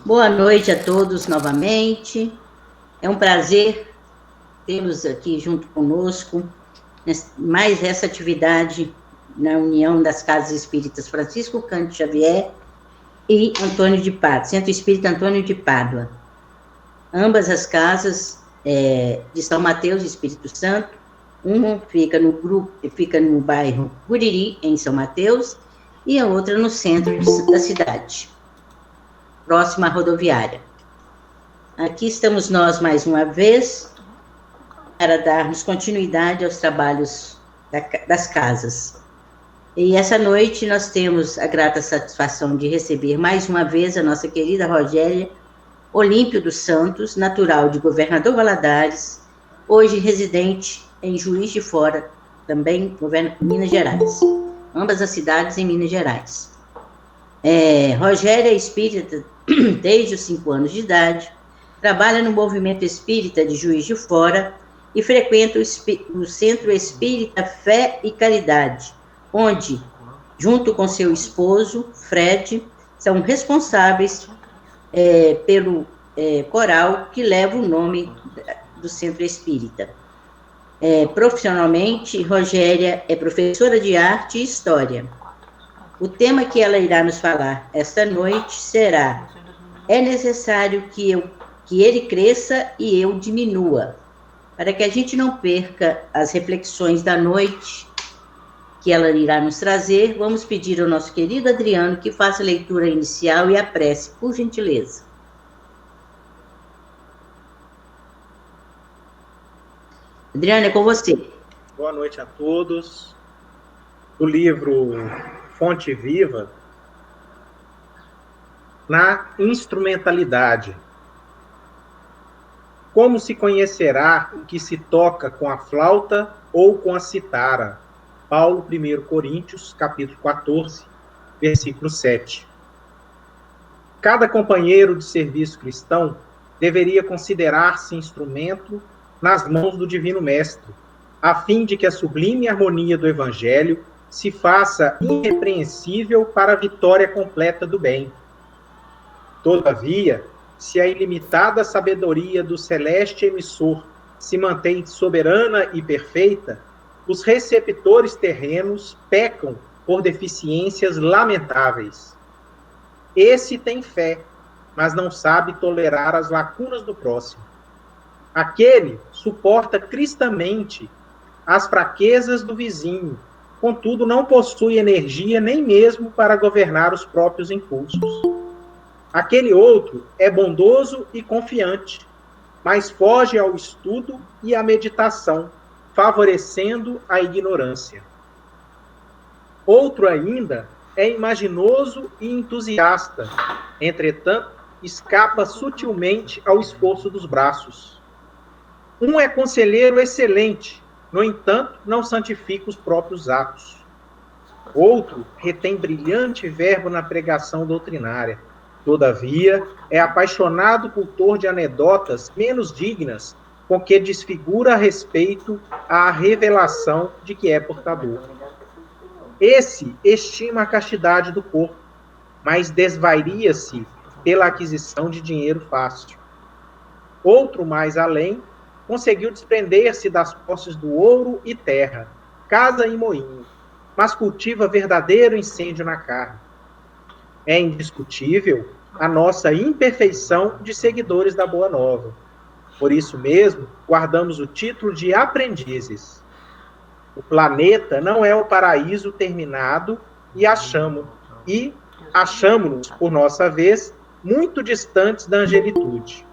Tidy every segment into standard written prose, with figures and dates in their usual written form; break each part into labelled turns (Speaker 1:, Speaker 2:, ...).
Speaker 1: Boa noite a todos novamente. É um prazer tê-los aqui junto conosco, mais essa atividade na União das Casas Espíritas Francisco Cândido Xavier e Antônio de Pádua, Centro Espírita Antônio de Pádua. Ambas as casas de São Mateus e Espírito Santo. Uma fica no bairro Guriri, em São Mateus, e a outra no centro da cidade, próxima à rodoviária. Aqui estamos nós mais uma vez para darmos continuidade aos trabalhos das casas. E essa noite nós temos a grata satisfação de receber mais uma vez a nossa querida Rogéria Olímpio dos Santos, natural de Governador Valadares, hoje residente em Juiz de Fora, também Minas Gerais. Ambas as cidades em Minas Gerais. Rogéria é espírita desde os 5 anos de idade, trabalha no movimento espírita de Juiz de Fora e frequenta o Centro Espírita Fé e Caridade, onde, junto com seu esposo, Fred, são responsáveis pelo coral que leva o nome do Centro Espírita. Profissionalmente, Rogéria é professora de arte e história. O tema que ela irá nos falar esta noite será: é necessário que ele cresça e eu diminua. Para que a gente não perca as reflexões da noite que ela irá nos trazer, vamos pedir ao nosso querido Adriano que faça a leitura inicial e a prece, por gentileza. Adriano, é com você.
Speaker 2: Boa noite a todos. Do livro Fonte Viva, na instrumentalidade. Como se conhecerá o que se toca com a flauta ou com a citara? Paulo, 1 Coríntios, capítulo 14, versículo 7. Cada companheiro de serviço cristão deveria considerar-se instrumento nas mãos do Divino Mestre, a fim de que a sublime harmonia do Evangelho se faça irrepreensível para a vitória completa do bem. Todavia, se a ilimitada sabedoria do celeste emissor se mantém soberana e perfeita, os receptores terrenos pecam por deficiências lamentáveis. Esse tem fé, mas não sabe tolerar as lacunas do próximo. Aquele suporta cristamente as fraquezas do vizinho, contudo não possui energia nem mesmo para governar os próprios impulsos. Aquele outro é bondoso e confiante, mas foge ao estudo e à meditação, favorecendo a ignorância. Outro ainda é imaginoso e entusiasta, entretanto, escapa sutilmente ao esforço dos braços. Um é conselheiro excelente, no entanto, não santifica os próprios atos. Outro retém brilhante verbo na pregação doutrinária. Todavia, é apaixonado cultor de anedotas menos dignas, com que desfigura a respeito à revelação de que é portador. Esse estima a castidade do corpo, mas desvairia-se pela aquisição de dinheiro fácil. Outro, mais além, conseguiu desprender-se das posses do ouro e terra, casa e moinho, mas cultiva verdadeiro incêndio na carne. É indiscutível a nossa imperfeição de seguidores da Boa Nova. Por isso mesmo, guardamos o título de aprendizes. O planeta não é o paraíso terminado e achamo-nos, por nossa vez, muito distantes da angelitude.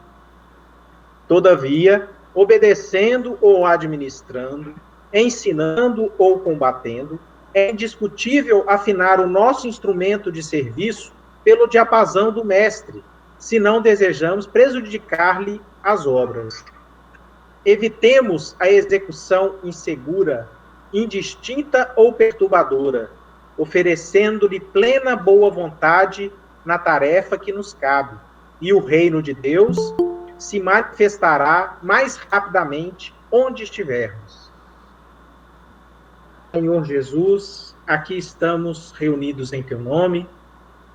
Speaker 2: Todavia, obedecendo ou administrando, ensinando ou combatendo, é indiscutível afinar o nosso instrumento de serviço pelo diapasão do mestre, se não desejamos prejudicar-lhe as obras. Evitemos a execução insegura, indistinta ou perturbadora, oferecendo-lhe plena boa vontade na tarefa que nos cabe, e o reino de Deus se manifestará mais rapidamente onde estivermos. Senhor Jesus, aqui estamos reunidos em Teu nome,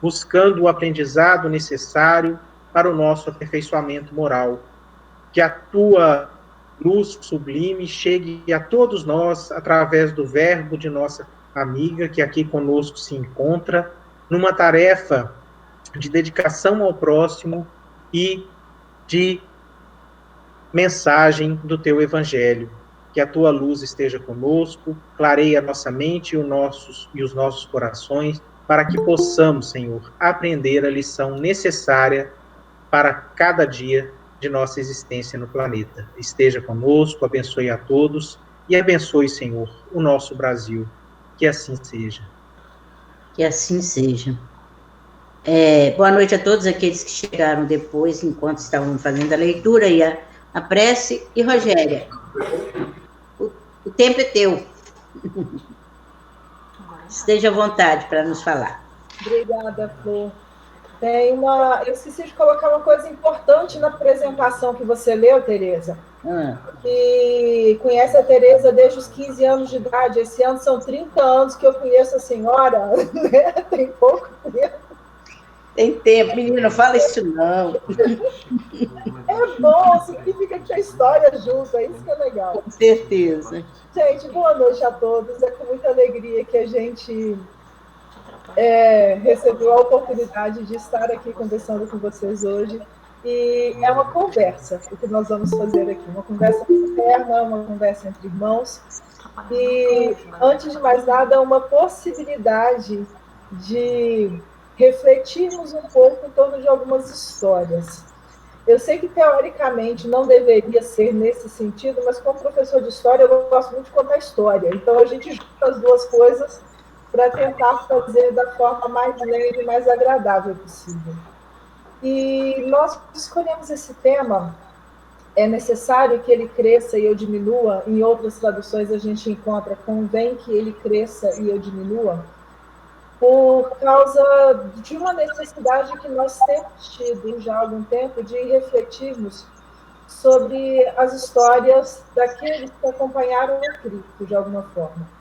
Speaker 2: buscando o aprendizado necessário para o nosso aperfeiçoamento moral. Que a tua luz sublime chegue a todos nós através do verbo de nossa amiga, que aqui conosco se encontra, numa tarefa de dedicação ao próximo e de mensagem do teu evangelho. Que a tua luz esteja conosco, clareie a nossa mente e os nossos corações, para que possamos, Senhor, aprender a lição necessária para cada dia de nossa existência no planeta. Esteja conosco, abençoe a todos e abençoe, Senhor, o nosso Brasil. Que assim seja.
Speaker 1: Que assim seja. Boa noite a todos aqueles que chegaram depois, enquanto estavam fazendo a leitura e a prece. E, Rogéria, o tempo é teu. Esteja à vontade para nos falar.
Speaker 3: Obrigada, Flor. Eu esqueci de colocar uma coisa importante na apresentação que você leu, Tereza. Que conhece a Tereza desde os 15 anos de idade. Esse ano são 30 anos que eu conheço a senhora, né? Tem pouco tempo.
Speaker 1: Tem tempo, menina, não fala isso não.
Speaker 3: É bom, significa que a história junto, é isso que é legal.
Speaker 1: Com certeza.
Speaker 3: Gente, boa noite a todos. É com muita alegria que a gente recebeu a oportunidade de estar aqui conversando com vocês hoje. E é uma conversa, o que nós vamos fazer aqui. Uma conversa interna, uma conversa entre irmãos. E, antes de mais nada, uma possibilidade de refletirmos um pouco em torno de algumas histórias. Eu sei que, teoricamente, não deveria ser nesse sentido, mas como professor de história, eu gosto muito de contar história. Então, a gente junta as duas coisas para tentar fazer da forma mais leve e mais agradável possível. E nós escolhemos esse tema. É necessário que ele cresça e eu diminua. Em outras traduções, a gente encontra convém que ele cresça e eu diminua, por causa de uma necessidade que nós temos tido já há algum tempo de refletirmos sobre as histórias daqueles que acompanharam o Cristo, de alguma forma.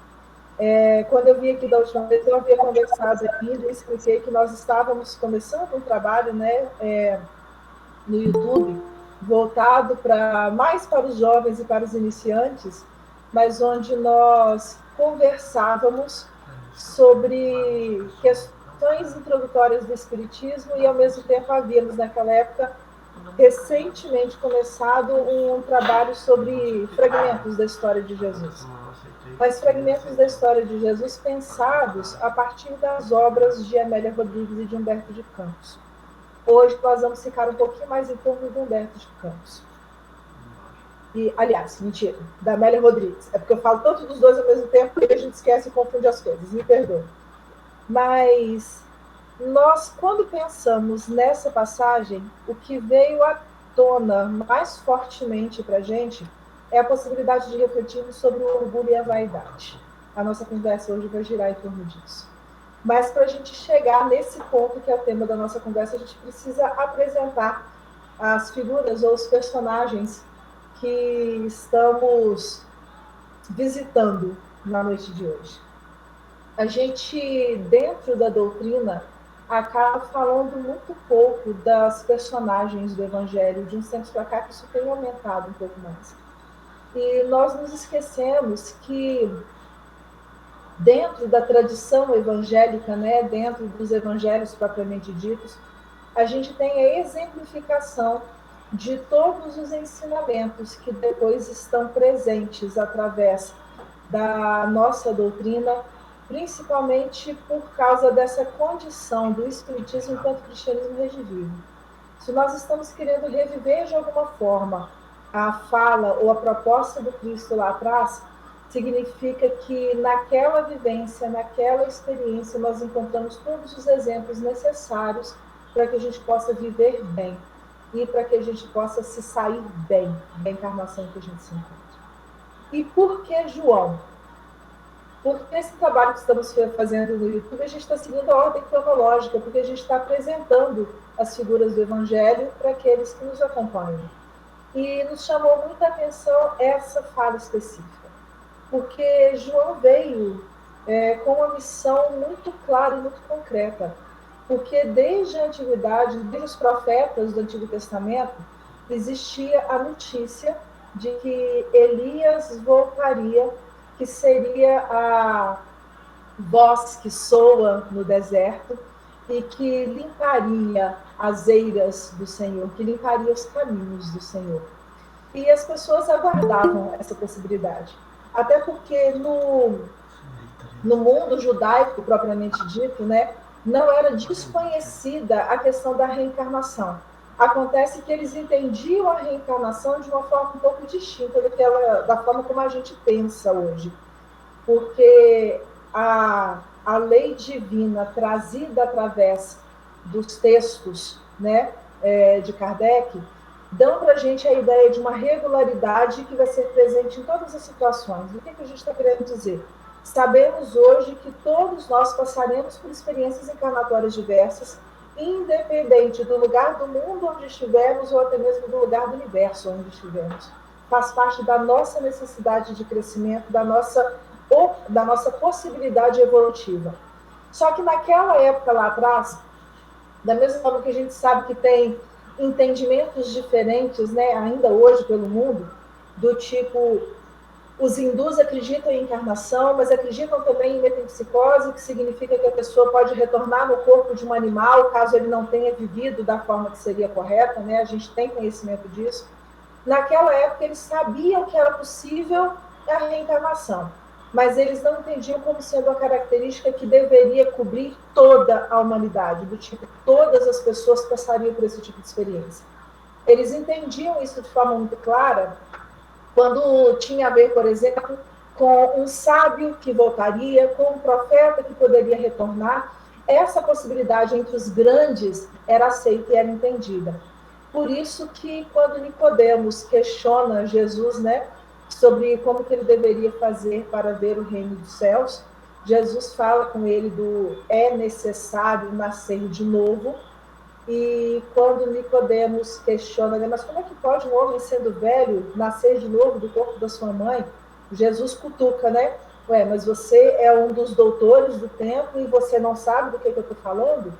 Speaker 3: Quando eu vim aqui da última vez, eu havia conversado ainda e expliquei que nós estávamos começando um trabalho, né, no YouTube, voltado mais para os jovens e para os iniciantes, mas onde nós conversávamos sobre questões introdutórias do Espiritismo e, ao mesmo tempo, havíamos, naquela época, recentemente começado um trabalho sobre fragmentos da história de Jesus. Mas fragmentos da história de Jesus pensados a partir das obras de Amélia Rodrigues e de Humberto de Campos. Hoje nós vamos ficar um pouquinho mais em torno de Humberto de Campos. Aliás, mentira, da Amélia Rodrigues. É porque eu falo tanto dos dois ao mesmo tempo que a gente esquece e confunde as coisas, me perdoe. Mas nós, quando pensamos nessa passagem, o que veio à tona mais fortemente para a gente é a possibilidade de refletirmos sobre o orgulho e a vaidade. A nossa conversa hoje vai girar em torno disso. Mas para a gente chegar nesse ponto, que é o tema da nossa conversa, a gente precisa apresentar as figuras ou os personagens que estamos visitando na noite de hoje. A gente, dentro da doutrina, acaba falando muito pouco das personagens do Evangelho. De uns tempos para cá, que isso tem aumentado um pouco mais. E nós nos esquecemos que, dentro da tradição evangélica, né, dentro dos evangelhos propriamente ditos, a gente tem a exemplificação de todos os ensinamentos que depois estão presentes através da nossa doutrina, principalmente por causa dessa condição do Espiritismo enquanto cristianismo redivivo. Se nós estamos querendo reviver de alguma forma a fala ou a proposta do Cristo lá atrás, significa que naquela vivência, naquela experiência, nós encontramos todos os exemplos necessários para que a gente possa viver bem e para que a gente possa se sair bem da encarnação que a gente se encontra. E por que João? Porque nesse trabalho que estamos fazendo no YouTube, a gente está seguindo a ordem cronológica, porque a gente está apresentando as figuras do Evangelho para aqueles que nos acompanham. E nos chamou muita atenção essa fala específica, porque João veio com uma missão muito clara e muito concreta, Porque desde a antiguidade, desde os profetas do Antigo Testamento, existia a notícia de que Elias voltaria, que seria a voz que soa no deserto e que limparia as eiras do Senhor, que limparia os caminhos do Senhor. E as pessoas aguardavam essa possibilidade. Até porque no mundo judaico, propriamente dito, né, não era desconhecida a questão da reencarnação. Acontece que eles entendiam a reencarnação de uma forma um pouco distinta da forma como a gente pensa hoje. Porque a lei divina trazida através dos textos, né, de Kardec, dão para a gente a ideia de uma regularidade que vai ser presente em todas as situações. O que a gente está querendo dizer? Sabemos hoje que todos nós passaremos por experiências encarnatórias diversas, independente do lugar do mundo onde estivermos ou até mesmo do lugar do universo onde estivermos. Faz parte da nossa necessidade de crescimento, da nossa possibilidade evolutiva. Só que naquela época lá atrás, da mesma forma que a gente sabe que tem entendimentos diferentes, né, ainda hoje pelo mundo, do tipo, os hindus acreditam em encarnação, mas acreditam também em metempsicose, que significa que a pessoa pode retornar no corpo de um animal, caso ele não tenha vivido da forma que seria correta, né? A gente tem conhecimento disso. Naquela época, eles sabiam que era possível a reencarnação, mas eles não entendiam como sendo uma característica que deveria cobrir toda a humanidade, do tipo, todas as pessoas passariam por esse tipo de experiência. Eles entendiam isso de forma muito clara quando tinha a ver, por exemplo, com um sábio que voltaria, com um profeta que poderia retornar. Essa possibilidade entre os grandes era aceita e era entendida. Por isso que quando Nicodemos questiona Jesus, né, sobre como que ele deveria fazer para ver o reino dos céus, Jesus fala com ele é necessário nascer de novo. E quando Nicodemos questiona, mas como é que pode um homem sendo velho nascer de novo do corpo da sua mãe? Jesus cutuca, né? Ué, mas você é um dos doutores do templo e você não sabe do que eu estou falando?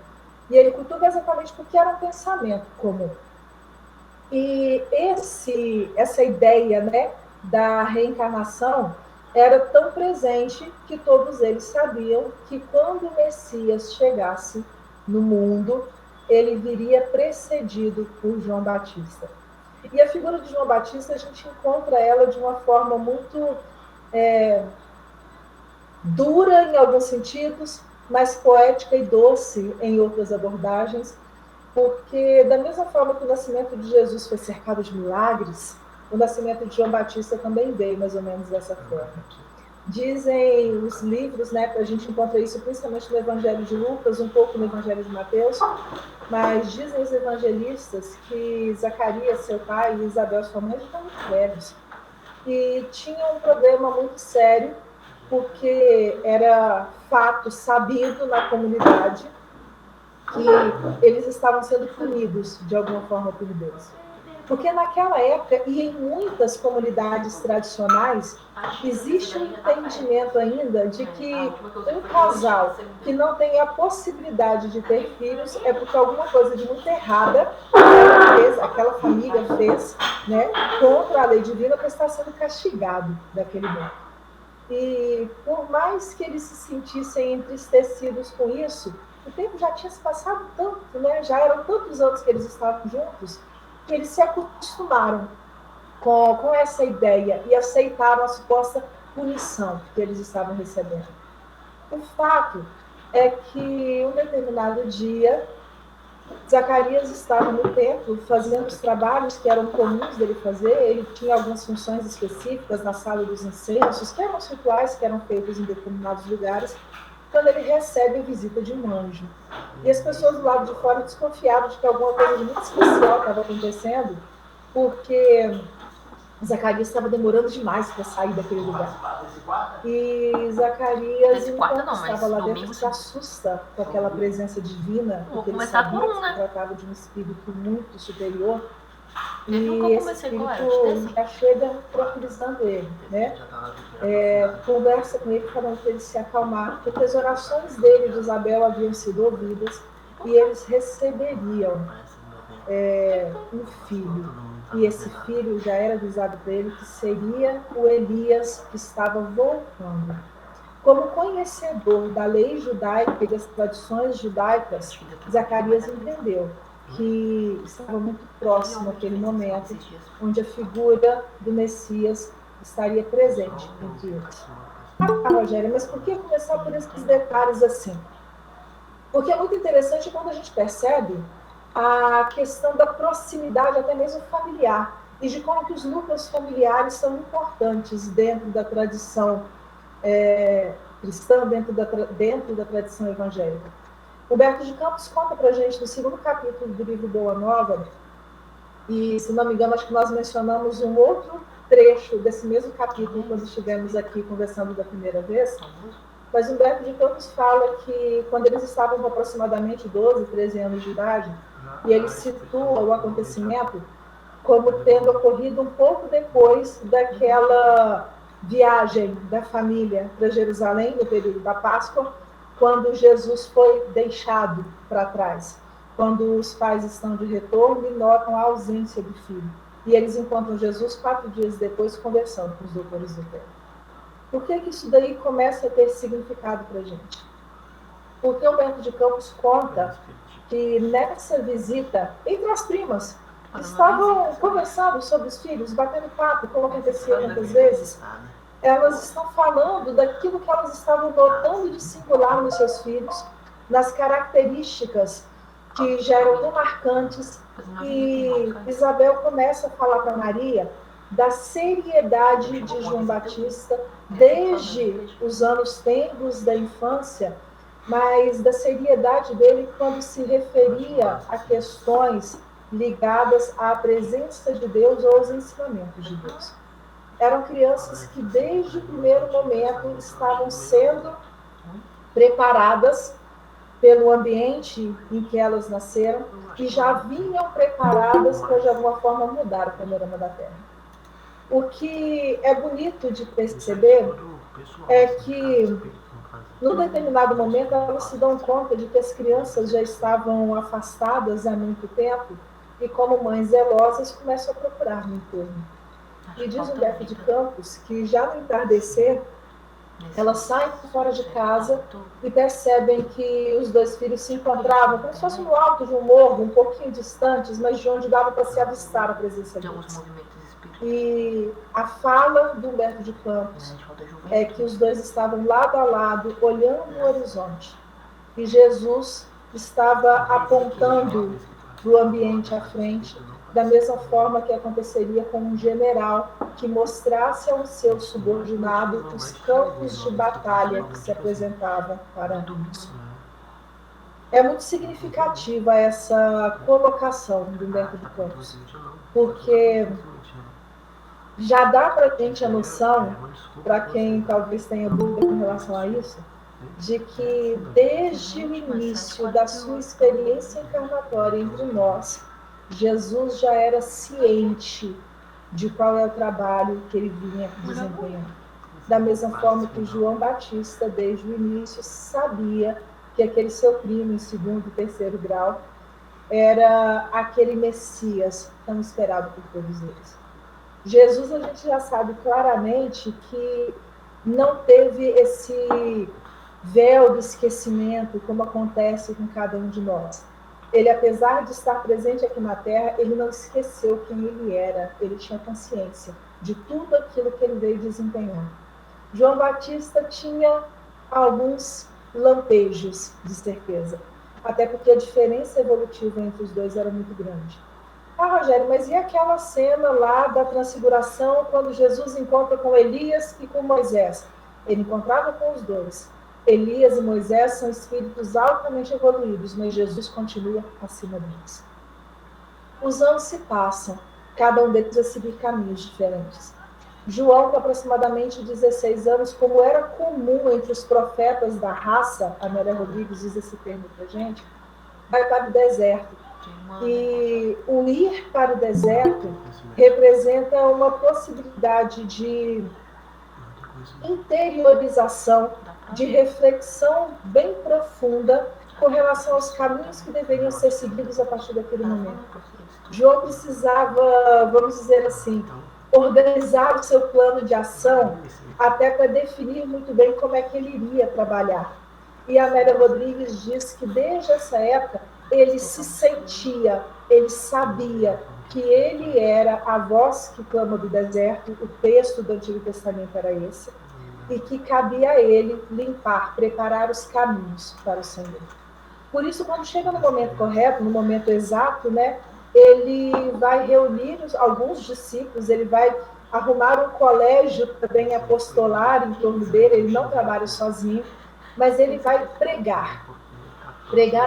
Speaker 3: E ele cutuca exatamente porque era um pensamento comum. E essa ideia, né, da reencarnação era tão presente que todos eles sabiam que quando o Messias chegasse no mundo, ele viria precedido por João Batista. E a figura de João Batista, a gente encontra ela de uma forma muito dura em alguns sentidos, mas poética e doce em outras abordagens, porque da mesma forma que o nascimento de Jesus foi cercado de milagres, o nascimento de João Batista também veio mais ou menos dessa forma. Dizem os livros, né, a gente encontra isso principalmente no Evangelho de Lucas, um pouco no Evangelho de Mateus, mas dizem os evangelistas que Zacarias, seu pai, e Isabel, sua mãe, já estavam muito velhos. E tinham um problema muito sério, porque era fato sabido na comunidade que eles estavam sendo punidos de alguma forma por Deus. Porque naquela época, e em muitas comunidades tradicionais, existe um entendimento ainda de que um casal que não tem a possibilidade de ter filhos é porque alguma coisa de muito errada aquela família fez, né, contra a lei divina, para estar sendo castigado daquele modo. E por mais que eles se sentissem entristecidos com isso, o tempo já tinha se passado tanto, né? Já eram tantos anos que eles estavam juntos, que eles se acostumaram com essa ideia e aceitaram a suposta punição que eles estavam recebendo. O fato é que um determinado dia, Zacarias estava no templo fazendo os trabalhos que eram comuns dele fazer. Ele tinha algumas funções específicas na sala dos incensos, que eram os rituais que eram feitos em determinados lugares, quando ele recebe a visita de um anjo. E as pessoas do lado de fora desconfiaram de que alguma coisa de muito especial estava acontecendo, porque Zacarias estava demorando demais para sair daquele lugar. E Zacarias, enquanto estava lá dentro, se assusta com aquela presença divina, porque ele sabia que se tratava de um espírito muito superior. E esse espírito já chega tranquilizando ele, né? Conversa com ele, falando para ele se acalmar, porque as orações dele e de Isabel haviam sido ouvidas, e eles receberiam um filho. E esse filho já era avisado para ele que seria o Elias que estava voltando. Como conhecedor da lei judaica e das tradições judaicas, Zacarias entendeu que estava muito próximo aquele momento onde a figura do Messias estaria presente entre eles. Rogério, mas por que começar por esses detalhes assim? Porque é muito interessante quando a gente percebe a questão da proximidade, até mesmo familiar, e de como que os núcleos familiares são importantes dentro da tradição cristã, dentro da tradição evangélica. Humberto de Campos conta para a gente, no segundo capítulo do livro Boa Nova, e, se não me engano, acho que nós mencionamos um outro trecho desse mesmo capítulo quando estivemos aqui conversando da primeira vez, mas Humberto de Campos fala que quando eles estavam com aproximadamente 12, 13 anos de idade, e ele situa o acontecimento como tendo ocorrido um pouco depois daquela viagem da família para Jerusalém, no período da Páscoa, quando Jesus foi deixado para trás, quando os pais estão de retorno e notam a ausência do filho. E eles encontram Jesus 4 dias depois conversando com os doutores do templo. Por que isso daí começa a ter significado para a gente? Porque Humberto de Campos conta que nessa visita, entre as primas, estavam conversando sobre os filhos, batendo papo, como acontecia muitas vezes. Elas estão falando daquilo que elas estavam notando de singular nos seus filhos, nas características que já eram tão marcantes. E Isabel começa a falar para Maria da seriedade de João Batista desde os anos tenros da infância, mas da seriedade dele quando se referia a questões ligadas à presença de Deus ou aos ensinamentos de Deus. Eram crianças que desde o primeiro momento estavam sendo preparadas pelo ambiente em que elas nasceram e já vinham preparadas para, de alguma forma, mudar o panorama da Terra. O que é bonito de perceber é que, num determinado momento, elas se dão conta de que as crianças já estavam afastadas há muito tempo e, como mães zelosas, começam a procurar no entorno. E diz Humberto de Campos que, já no entardecer, elas saem fora de casa e percebem que os dois filhos se encontravam como se fosse no alto de um morro, um pouquinho distantes, mas de onde dava para se avistar a presença deles. E a fala do Humberto de Campos é que os dois estavam lado a lado, olhando o horizonte. E Jesus estava apontando para o ambiente à frente, da mesma forma que aconteceria com um general que mostrasse ao seu subordinado os campos de batalha que se apresentavam para nós. É muito significativa essa colocação do Humberto de Campos, porque já dá para a gente a noção, para quem talvez tenha dúvida com relação a isso, de que desde o início da sua experiência encarnatória entre nós, Jesus já era ciente de qual é o trabalho que ele vinha desempenhando. Da mesma forma que João Batista, desde o início, sabia que aquele seu primo em 2º e 3º grau era aquele Messias tão esperado por todos eles. Jesus, a gente já sabe claramente que não teve esse véu do esquecimento como acontece com cada um de nós. Ele, apesar de estar presente aqui na Terra, ele não esqueceu quem ele era. Ele tinha consciência de tudo aquilo que ele veio desempenhar. João Batista tinha alguns lampejos de certeza, até porque a diferença evolutiva entre os dois era muito grande. Ah, Rogério, mas e aquela cena lá da transfiguração, quando Jesus encontra com Elias e com Moisés? Ele encontrava com os dois. Elias e Moisés são espíritos altamente evoluídos, mas Jesus continua acima deles. Os anos se passam, cada um deles vai seguir caminhos diferentes. João, com aproximadamente 16 anos, como era comum entre os profetas da raça, a Amélia Rodrigues diz esse termo para a gente, vai para o deserto. E o ir para o deserto representa uma possibilidade de interiorização, de reflexão bem profunda com relação aos caminhos que deveriam ser seguidos a partir daquele momento. João precisava, vamos dizer assim, organizar o seu plano de ação até para definir muito bem como é que ele iria trabalhar. E a Amélia Rodrigues diz que desde essa época ele se sentia, ele sabia que ele era a voz que clama do deserto, o texto do Antigo Testamento era esse, e que cabia a ele limpar, preparar os caminhos para o Senhor. Por isso, quando chega no momento correto, no momento exato, né, ele vai reunir alguns discípulos, ele vai arrumar um colégio também apostolar em torno dele, ele não trabalha sozinho, mas ele vai pregar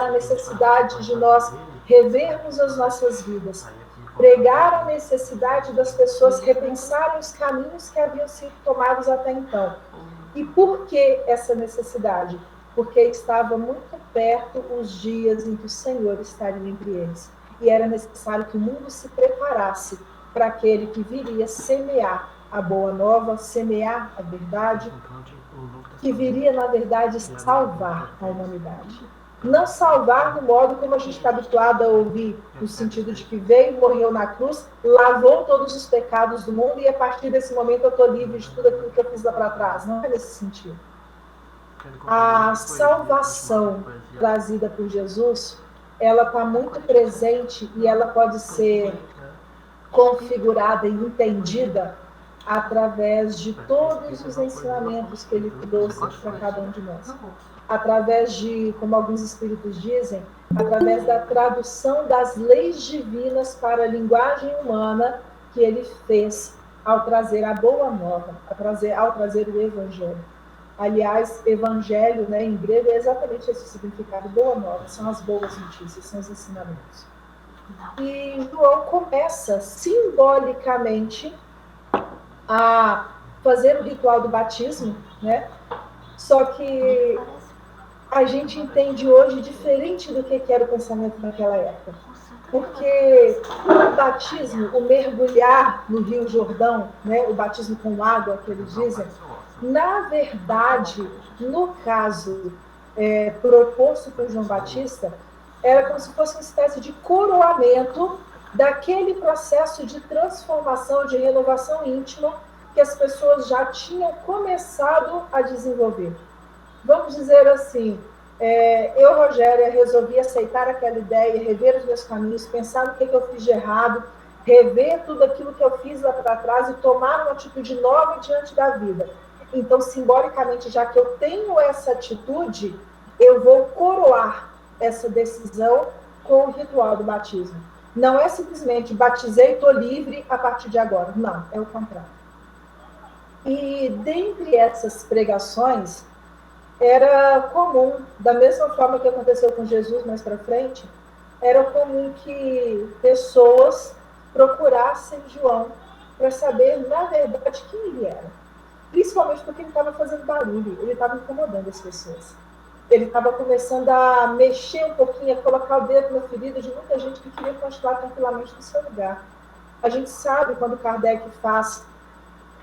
Speaker 3: a necessidade de nós revermos as nossas vidas, pregar a necessidade das pessoas repensarem os caminhos que haviam sido tomados até então. E por que essa necessidade? Porque estava muito perto os dias em que o Senhor estaria entre eles. E era necessário que o mundo se preparasse para aquele que viria semear a boa nova, semear a verdade, que viria, na verdade, salvar a humanidade. Não salvar do modo como a gente está habituado a ouvir, no sentido de que veio, morreu na cruz, lavou todos os pecados do mundo e a partir desse momento eu estou livre de tudo aquilo que eu fiz lá para trás. Não é nesse sentido. A salvação trazida por Jesus, ela está muito presente e ela pode ser configurada e entendida através de todos os ensinamentos que ele trouxe para cada um de nós. Através de, como alguns espíritos dizem, através da tradução das leis divinas para a linguagem humana que ele fez ao trazer a boa nova, ao trazer o evangelho. Aliás, evangelho, né, em grego, é exatamente esse significado, boa nova, são as boas notícias, são os ensinamentos. E João começa simbolicamente a fazer o ritual do batismo, né? Só que a gente entende hoje diferente do que era o pensamento naquela época. Porque o batismo, o mergulhar no Rio Jordão, né, o batismo com água, que eles dizem, na verdade, no caso proposto por João Batista, era como se fosse uma espécie de coroamento daquele processo de transformação, de renovação íntima que as pessoas já tinham começado a desenvolver. Vamos dizer assim, eu, Rogéria, resolvi aceitar aquela ideia, rever os meus caminhos, pensar no que eu fiz de errado, rever tudo aquilo que eu fiz lá para trás e tomar uma atitude nova diante da vida. Então, simbolicamente, já que eu tenho essa atitude, eu vou coroar essa decisão com o ritual do batismo. Não é simplesmente batizei, estou livre a partir de agora. Não, é o contrário. E dentre essas pregações, era comum, da mesma forma que aconteceu com Jesus mais para frente, era comum que pessoas procurassem João para saber, na verdade, quem ele era. Principalmente porque ele estava fazendo barulho, ele estava incomodando as pessoas. Ele estava começando a mexer um pouquinho, a colocar o dedo na ferida de muita gente que queria continuar tranquilamente no seu lugar. A gente sabe, quando Kardec faz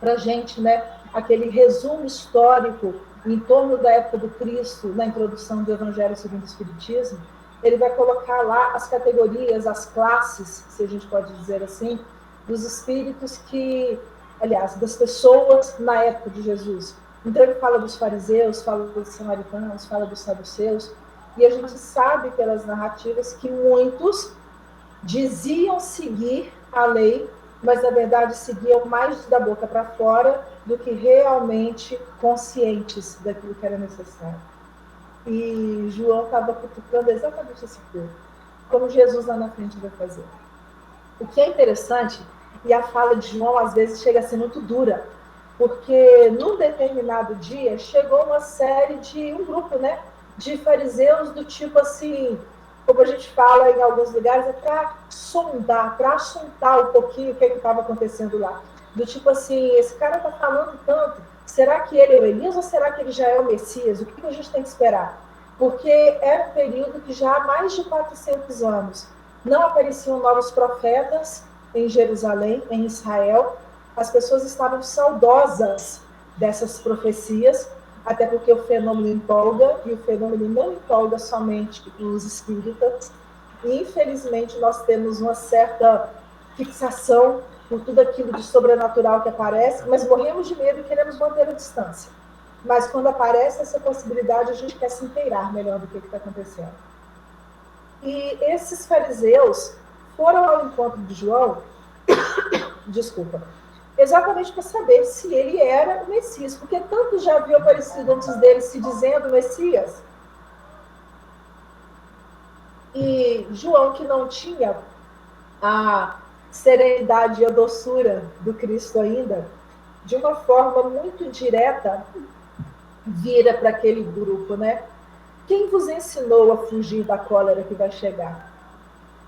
Speaker 3: para a gente, né, aquele resumo histórico em torno da época do Cristo, na introdução do Evangelho segundo o Espiritismo, ele vai colocar lá as categorias, as classes, se a gente pode dizer assim, dos espíritos que, aliás, das pessoas na época de Jesus. Então ele fala dos fariseus, fala dos samaritanos, fala dos saduceus, e a gente sabe pelas narrativas que muitos diziam seguir a lei, mas na verdade seguiam mais da boca para fora do que realmente conscientes daquilo que era necessário. E João estava cutucando exatamente esse povo, como Jesus lá na frente vai fazer. O que é interessante, e a fala de João às vezes chega a ser muito dura, porque num determinado dia chegou uma série de, um grupo, né, de fariseus do tipo assim, como a gente fala em alguns lugares, é para sondar, para assuntar um pouquinho o que estava acontecendo lá. Do tipo assim, esse cara está falando tanto, será que ele é o Elias ou será que ele já é o Messias? O que a gente tem que esperar? Porque era um período que já há mais de 400 anos não apareciam novos profetas em Jerusalém, em Israel. As pessoas estavam saudosas dessas profecias, até porque o fenômeno empolga, e o fenômeno não empolga somente os espíritas. E, infelizmente, nós temos uma certa fixação por tudo aquilo de sobrenatural que aparece, mas morremos de medo e queremos manter a distância. Mas quando aparece essa possibilidade, a gente quer se inteirar melhor do que está acontecendo. E esses fariseus foram ao encontro de João, desculpa, exatamente para saber se ele era o Messias, porque tantos já haviam aparecido antes dele se dizendo Messias. E João, que não tinha a serenidade e a doçura do Cristo ainda, de uma forma muito direta, vira para aquele grupo, né? Quem vos ensinou a fugir da cólera que vai chegar?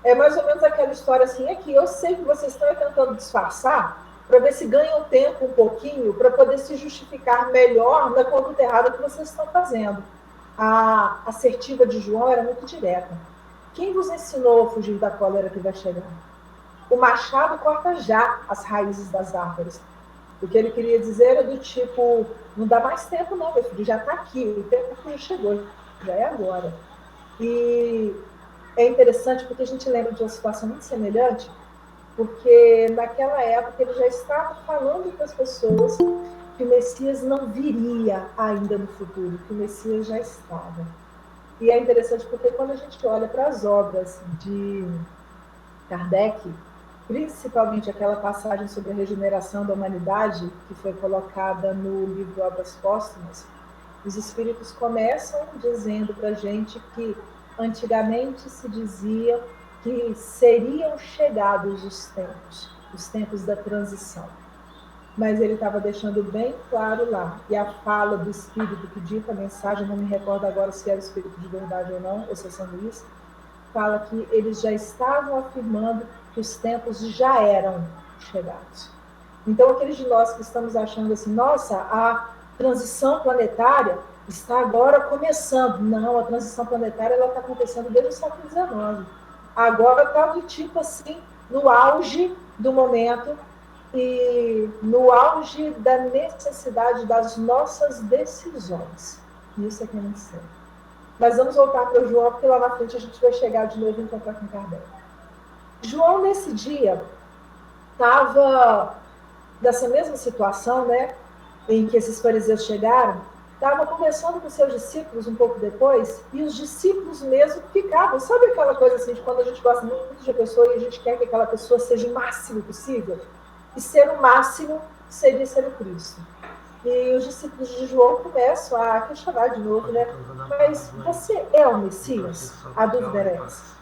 Speaker 3: É mais ou menos aquela história assim, aqui, eu sei que vocês estão tentando disfarçar, para ver se ganham tempo um pouquinho, para poder se justificar melhor na conduta errada que vocês estão fazendo. A assertiva de João era muito direta. Quem vos ensinou a fugir da cólera que vai chegar? O machado corta já as raízes das árvores. O que ele queria dizer era do tipo, não dá mais tempo não, meu filho, já está aqui, o tempo já chegou, já é agora. E é interessante porque a gente lembra de uma situação muito semelhante, porque naquela época ele já estava falando para as pessoas que o Messias não viria ainda no futuro, que o Messias já estava. E é interessante porque quando a gente olha para as obras de Kardec, principalmente aquela passagem sobre a regeneração da humanidade, que foi colocada no livro Obras Póstumas, os espíritos começam dizendo para a gente que antigamente se dizia que seriam chegados os tempos da transição. Mas ele estava deixando bem claro lá, e a fala do espírito que dita a mensagem, não me recordo agora se era o espírito de verdade ou não, ou se é São Luís, fala que eles já estavam afirmando que os tempos já eram chegados. Então, aqueles de nós que estamos achando assim, nossa, a transição planetária está agora começando. Não, a transição planetária está acontecendo desde o século XIX. Agora está do tipo assim, no auge do momento e no auge da necessidade das nossas decisões. Isso é que eu não sei. Mas vamos voltar para o João, porque lá na frente a gente vai chegar de novo e encontrar com Kardec. João, nesse dia, estava nessa mesma situação, né, em que esses fariseus chegaram, estava conversando com seus discípulos um pouco depois, e os discípulos mesmo ficavam, sabe aquela coisa assim, de quando a gente gosta muito de uma pessoa e a gente quer que aquela pessoa seja o máximo possível? E ser o máximo seria ser o Cristo. E os discípulos de João começam a questionar de novo, né? Mas você é o Messias? A dúvida era essa.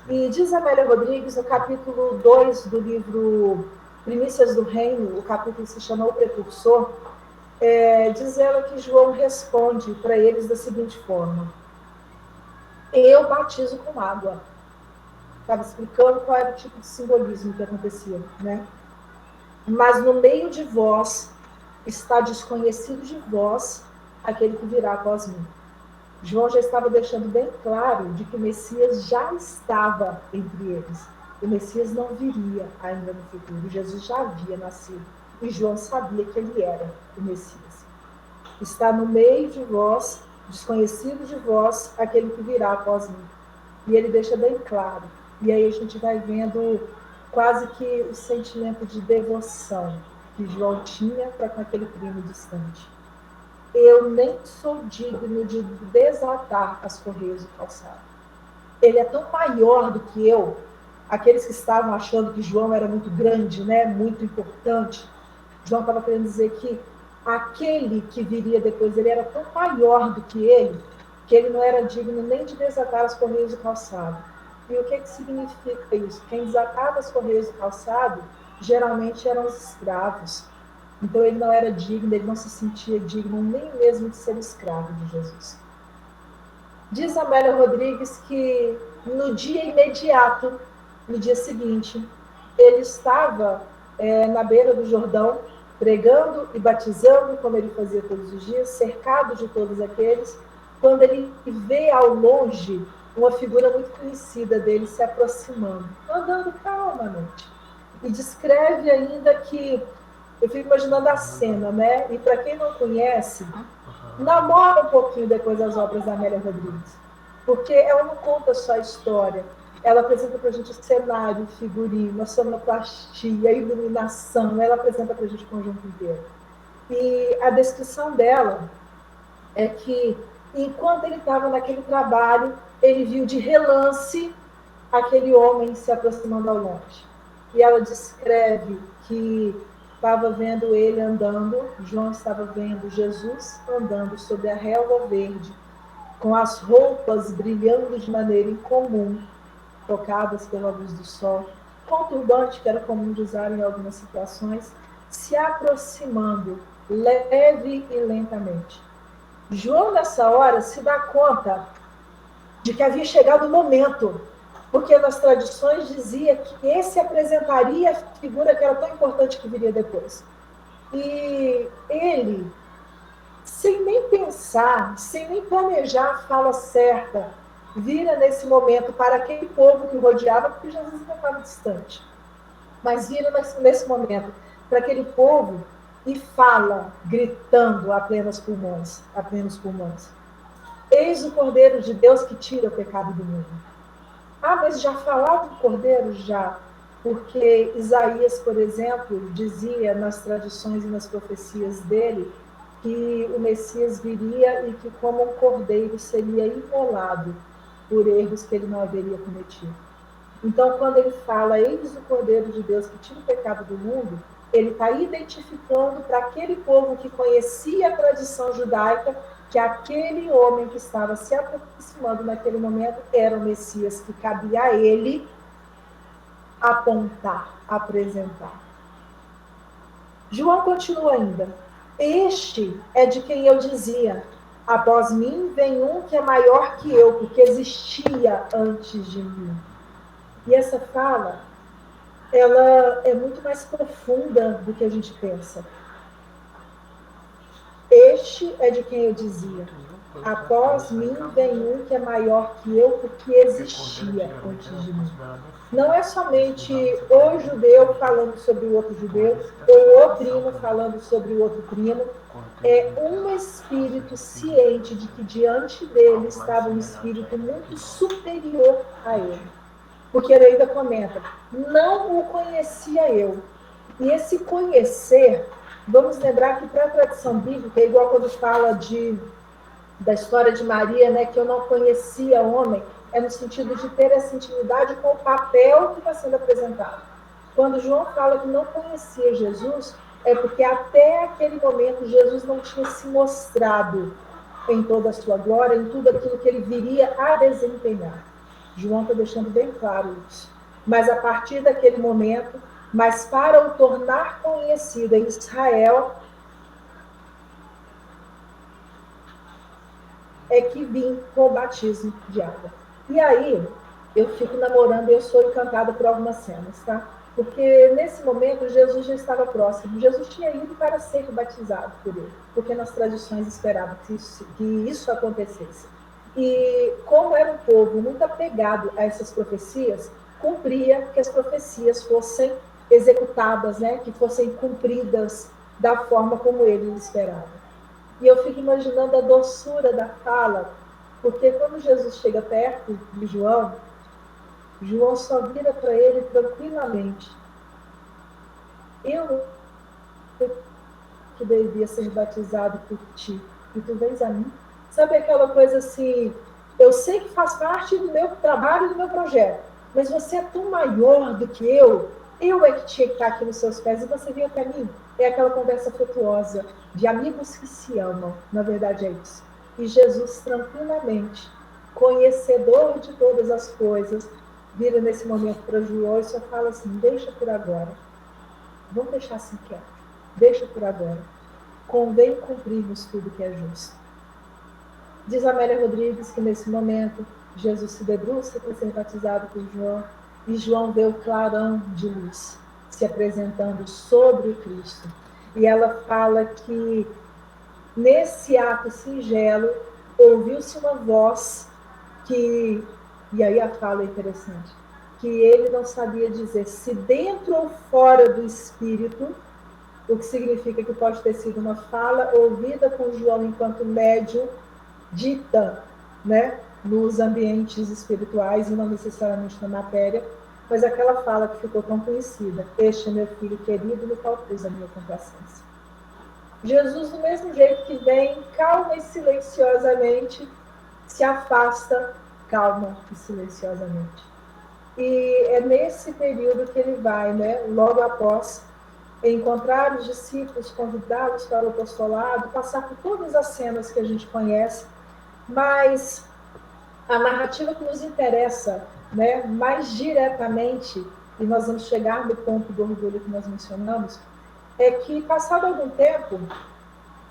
Speaker 3: E diz Amélia Rodrigues, no capítulo 2 do livro Primícias do Reino, o capítulo se chama O Precursor, diz ela que João responde para eles da seguinte forma: eu batizo com água. Estava explicando qual era o tipo de simbolismo que acontecia, né? Mas no meio de vós está desconhecido de vós aquele que virá após mim. João já estava deixando bem claro de que o Messias já estava entre eles. O Messias não viria ainda no futuro. Jesus já havia nascido. E João sabia que ele era o Messias. Está no meio de vós, desconhecido de vós, aquele que virá após mim. E ele deixa bem claro. E aí a gente vai vendo quase que o sentimento de devoção que João tinha para com aquele primo distante. Eu nem sou digno de desatar as correias do calçado. Ele é tão maior do que eu. Aqueles que estavam achando que João era muito grande, né, muito importante, João estava querendo dizer que aquele que viria depois dele era tão maior do que ele não era digno nem de desatar as correias do calçado. E o que significa isso? Quem desatava as correias do calçado geralmente eram os escravos. Então ele não era digno, ele não se sentia digno nem mesmo de ser escravo de Jesus. Diz Amélia Rodrigues que no dia imediato, no dia seguinte, ele estava na beira do Jordão, pregando e batizando, como ele fazia todos os dias, cercado de todos aqueles, quando ele vê ao longe uma figura muito conhecida dele se aproximando, andando calmamente. E descreve ainda que, eu fico imaginando a cena, né? E para quem não conhece, namora um pouquinho depois as obras da Amélia Rodrigues, porque ela não conta só a história, ela apresenta para a gente o cenário, o figurino, a sonoplastia, a iluminação, ela apresenta para a gente o conjunto inteiro. E a descrição dela é que, enquanto ele estava naquele trabalho, ele viu de relance aquele homem se aproximando ao longe. E ela descreve que estava vendo ele andando, João estava vendo Jesus andando sobre a relva verde, com as roupas brilhando de maneira incomum, tocadas pela luz do sol, com o turbante que era comum de usar em algumas situações, se aproximando leve e lentamente. João, nessa hora, se dá conta de que havia chegado o momento, porque nas tradições dizia que esse apresentaria a figura que era tão importante que viria depois. E ele, sem nem pensar, sem nem planejar a fala certa, vira nesse momento para aquele povo que o rodeava, porque Jesus ainda estava distante. Mas vira nesse momento para aquele povo e fala, gritando a plenos pulmões. Eis o Cordeiro de Deus que tira o pecado do mundo. Ah, mas já falaram do Cordeiro? Já. Porque Isaías, por exemplo, dizia nas tradições e nas profecias dele que o Messias viria e que como um cordeiro seria imolado por erros que ele não haveria cometido. Então, quando ele fala, eis o Cordeiro de Deus que tira o pecado do mundo, ele está identificando para aquele povo que conhecia a tradição judaica que aquele homem que estava se aproximando naquele momento era o Messias, que cabia a ele apontar, apresentar. João continua ainda. Este é de quem eu dizia, após mim vem um que é maior que eu, porque existia antes de mim. E essa fala, ela é muito mais profunda do que a gente pensa. Este é de quem eu dizia, após mim vem um que é maior que eu, porque existia antes de mim. Não é somente o judeu falando sobre o outro judeu, ou o primo falando sobre o outro primo. É um espírito ciente de que diante dele estava um espírito muito superior a ele. Porque ele ainda comenta, não o conhecia eu. E esse conhecer, vamos lembrar que para a tradição bíblica, é igual quando fala da história de Maria, né, que eu não conhecia homem, é no sentido de ter essa intimidade com o papel que está sendo apresentado. Quando João fala que não conhecia Jesus, é porque até aquele momento Jesus não tinha se mostrado em toda a sua glória, em tudo aquilo que ele viria a desempenhar. João está deixando bem claro isso. Mas a partir daquele momento, mas para o tornar conhecido em Israel, é que vim com o batismo de água. E aí, eu fico namorando e eu sou encantada por algumas cenas, tá? Porque nesse momento, Jesus já estava próximo. Jesus tinha ido para ser batizado por ele, porque nas tradições esperavam que isso acontecesse. E como era um povo muito apegado a essas profecias, cumpria que as profecias fossem executadas, né? Que fossem cumpridas da forma como ele esperava. E eu fico imaginando a doçura da fala, porque quando Jesus chega perto de João, João só vira para ele tranquilamente. Eu que devia ser batizado por ti, e tu vens a mim? Sabe aquela coisa assim, eu sei que faz parte do meu trabalho e do meu projeto, mas você é tão maior do que eu é que tinha que estar aqui nos seus pés, e você veio até mim. É aquela conversa afetuosa de amigos que se amam, na verdade é isso. E Jesus tranquilamente, conhecedor de todas as coisas, vira nesse momento para João e só fala assim, deixa por agora. Vamos deixar assim quieto. Deixa por agora. Convém cumprirmos tudo que é justo. Diz Amélia Rodrigues que nesse momento Jesus se debruça para ser batizado por João e João vê o clarão de luz se apresentando sobre o Cristo. E ela fala que nesse ato singelo ouviu-se uma voz que, e aí a fala é interessante, que ele não sabia dizer se dentro ou fora do Espírito, o que significa que pode ter sido uma fala ouvida por João enquanto médium, dita, né, nos ambientes espirituais e não necessariamente na matéria, mas aquela fala que ficou tão conhecida: este é meu filho querido, no qual pus a minha complacência. Jesus, do mesmo jeito que vem, calma e silenciosamente, se afasta, calma e silenciosamente. E é nesse período que ele vai, né, logo após encontrar os discípulos, convidá-los para o apostolado, passar por todas as cenas que a gente conhece, mas a narrativa que nos interessa, né, mais diretamente, e nós vamos chegar no ponto do orgulho que nós mencionamos, é que, passado algum tempo,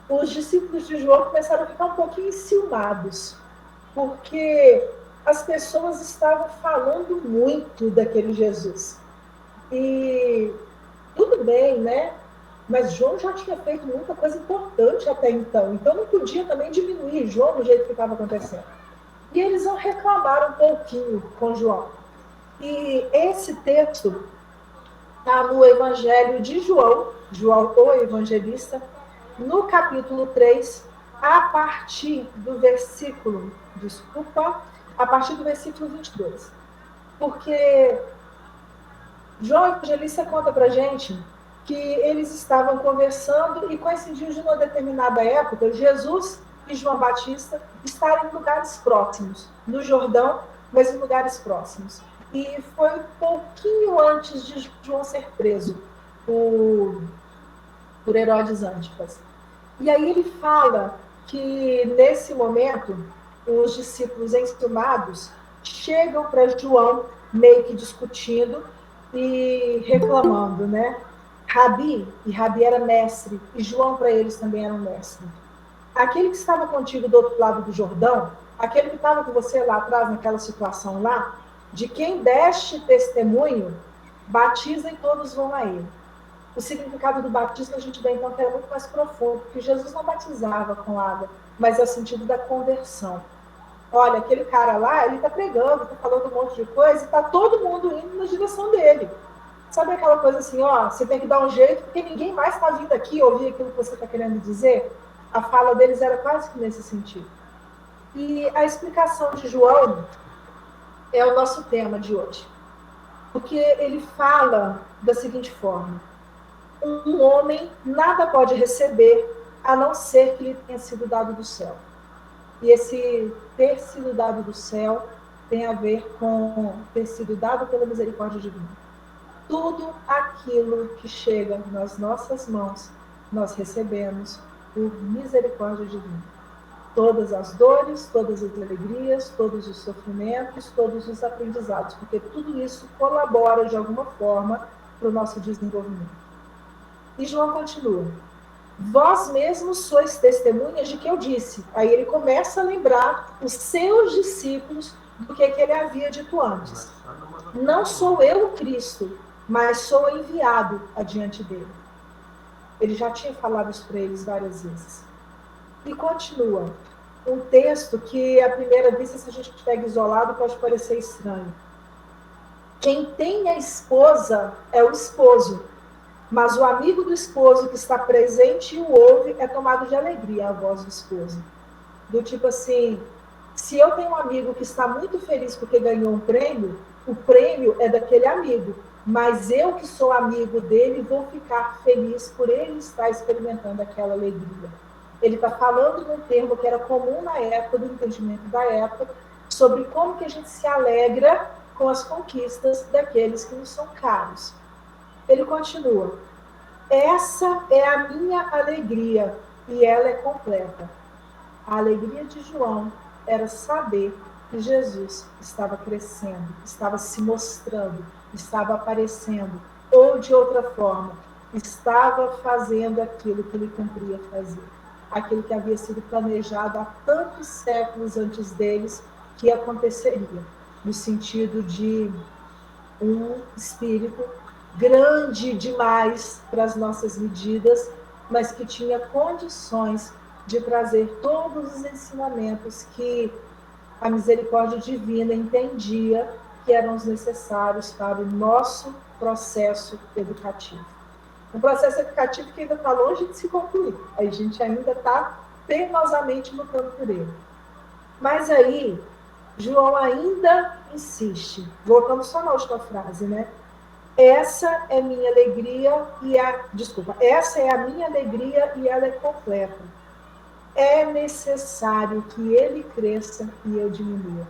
Speaker 3: os discípulos de João começaram a ficar um pouquinho enciumados, porque as pessoas estavam falando muito daquele Jesus. E tudo bem, né? Mas João já tinha feito muita coisa importante até então não podia também diminuir João do jeito que estava acontecendo. E eles vão reclamar um pouquinho com João. E esse texto está no Evangelho de João, João o Evangelista, no capítulo 3, a partir do versículo 22. Porque João Evangelista conta para a gente que eles estavam conversando e coincidiu de uma determinada época, Jesus e João Batista estarem em lugares próximos, no Jordão, mas em lugares próximos. E foi um pouquinho antes de João ser preso por Herodes Antipas. E aí ele fala que, nesse momento, os discípulos enciumados chegam para João, meio que discutindo e reclamando, né? Rabi, e Rabi era mestre, e João para eles também era um mestre. Aquele que estava contigo do outro lado do Jordão, aquele que estava com você lá atrás, naquela situação lá, de quem deste testemunho, batiza e todos vão a ele. O significado do batismo a gente vê então que era muito mais profundo, porque Jesus não batizava com água, mas é o sentido da conversão. Olha, aquele cara lá, ele está pregando, está falando um monte de coisa, e está todo mundo indo na direção dele. Sabe aquela coisa assim, ó, você tem que dar um jeito, porque ninguém mais está vindo aqui ouvir aquilo que você está querendo dizer? A fala deles era quase que nesse sentido. E a explicação de João é o nosso tema de hoje. Porque ele fala da seguinte forma: um homem nada pode receber a não ser que lhe tenha sido dado do céu. E esse ter sido dado do céu tem a ver com ter sido dado pela misericórdia divina. Tudo aquilo que chega nas nossas mãos, nós recebemos por misericórdia divina. Todas as dores, todas as alegrias, todos os sofrimentos, todos os aprendizados, porque tudo isso colabora de alguma forma para o nosso desenvolvimento. E João continua: vós mesmos sois testemunhas de que eu disse. Aí ele começa a lembrar os seus discípulos do que ele havia dito antes. Não sou eu o Cristo, mas sou enviado adiante dele. Ele já tinha falado isso para eles várias vezes. E continua. Um texto que, à primeira vista, se a gente pega isolado, pode parecer estranho. Quem tem a esposa é o esposo, mas o amigo do esposo que está presente e o ouve é tomado de alegria a voz do esposo. Do tipo assim, se eu tenho um amigo que está muito feliz porque ganhou um prêmio, o prêmio é daquele amigo, mas eu que sou amigo dele vou ficar feliz por ele estar experimentando aquela alegria. Ele está falando de um termo que era comum na época, do entendimento da época, sobre como que a gente se alegra com as conquistas daqueles que nos são caros. Ele continua: essa é a minha alegria e ela é completa. A alegria de João era saber que Jesus estava crescendo, estava se mostrando, estava aparecendo, ou de outra forma, estava fazendo aquilo que ele cumpria fazer. Aquilo que havia sido planejado há tantos séculos antes deles, que aconteceria, no sentido de um espírito grande demais para as nossas medidas, mas que tinha condições de trazer todos os ensinamentos que a misericórdia divina entendia que eram os necessários para o nosso processo educativo. Um processo educativo que ainda está longe de se concluir. A gente ainda está penosamente lutando por ele. Mas aí, João ainda insiste, voltando só na última frase, né? Essa é minha alegria essa é a minha alegria e ela é completa. É necessário que ele cresça e eu diminua.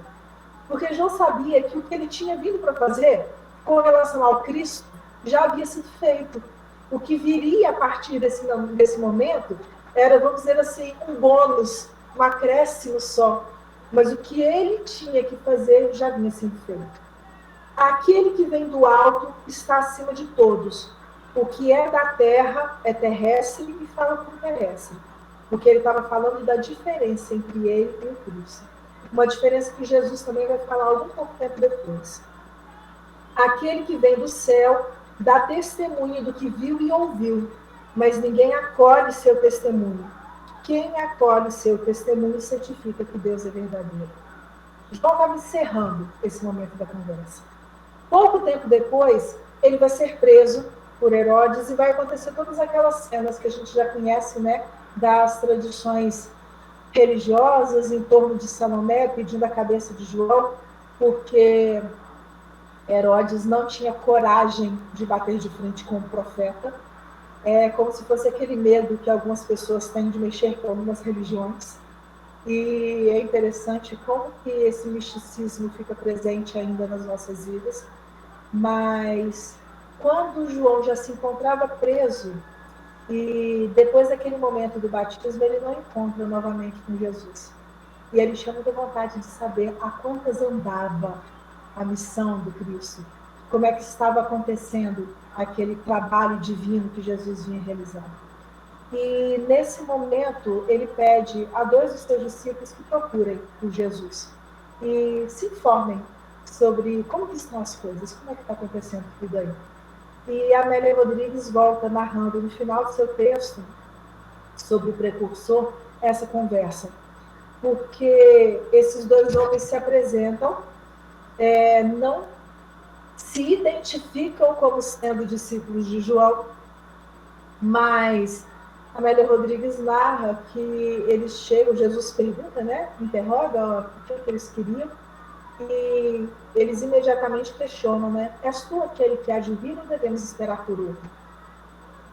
Speaker 3: Porque João sabia que o que ele tinha vindo para fazer com relação ao Cristo já havia sido feito. O que viria a partir desse momento era, vamos dizer assim, um bônus, um acréscimo só. Mas o que ele tinha que fazer já vinha sendo feito. Aquele que vem do alto está acima de todos. O que é da terra é terrestre e fala como terrestre. Porque ele estava falando da diferença entre ele e o Cristo. Uma diferença que Jesus também vai falar algum pouco tempo depois. Aquele que vem do céu dá testemunho do que viu e ouviu, mas ninguém acolhe seu testemunho. Quem acolhe seu testemunho certifica que Deus é verdadeiro. João estava encerrando esse momento da conversa. Pouco tempo depois, ele vai ser preso por Herodes e vai acontecer todas aquelas cenas que a gente já conhece, né, das tradições religiosas em torno de Salomé pedindo a cabeça de João, porque Herodes não tinha coragem de bater de frente com o profeta. É como se fosse aquele medo que algumas pessoas têm de mexer com algumas religiões. E é interessante como que esse misticismo fica presente ainda nas nossas vidas. Mas quando João já se encontrava preso, e depois daquele momento do batismo, ele não encontra novamente com Jesus. E ele chama de vontade de saber a quantas andava a missão do Cristo, como é que estava acontecendo aquele trabalho divino que Jesus vinha realizar. E nesse momento, ele pede a 2 dos seus discípulos que procurem por Jesus e se informem sobre como que estão as coisas, como é que está acontecendo tudo aí. E a Amélia Rodrigues volta narrando no final do seu texto sobre o precursor essa conversa, porque esses 2 homens se apresentam, não se identificam como sendo discípulos de João, mas Amélia Rodrigues narra que eles chegam, Jesus pergunta, né, interroga o que eles queriam, e eles imediatamente questionam, né, és tu aquele que há de vir ou devemos esperar por outro?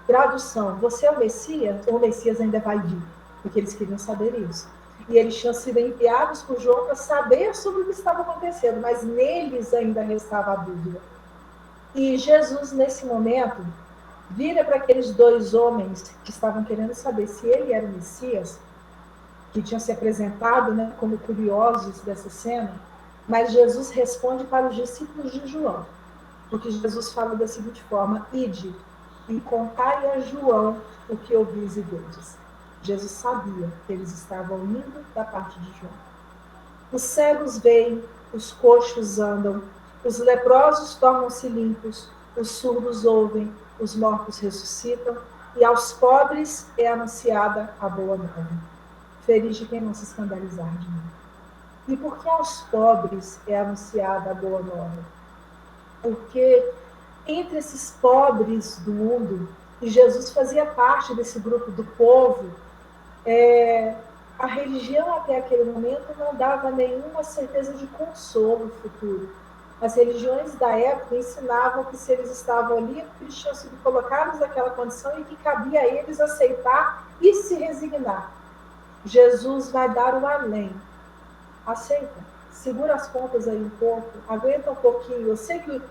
Speaker 3: Tradução, você é o Messias ou o Messias ainda vai vir? Porque eles queriam saber isso. E eles tinham sido enviados por João para saber sobre o que estava acontecendo, mas neles ainda restava a dúvida. E Jesus, nesse momento, vira para aqueles 2 homens que estavam querendo saber se ele era o Messias, que tinham se apresentado, né, como curiosos dessa cena, mas Jesus responde para os discípulos de João, porque Jesus fala da seguinte forma: ide e contai a João o que ouvis e vedes. Jesus sabia que eles estavam indo da parte de João. Os cegos veem, os coxos andam, os leprosos tornam-se limpos, os surdos ouvem, os mortos ressuscitam, e aos pobres é anunciada a boa nova. Feliz de quem não se escandalizar de mim. E por que aos pobres é anunciada a boa nova? Porque entre esses pobres do mundo, e Jesus fazia parte desse grupo do povo, a religião até aquele momento não dava nenhuma certeza de consolo futuro. As religiões da época ensinavam que se eles estavam ali, eles tinham sido colocados naquela condição e que cabia a eles aceitar e se resignar. Jesus vai dar o além. Aceita, segura as pontas aí um pouco, aguenta um pouquinho. Eu sei que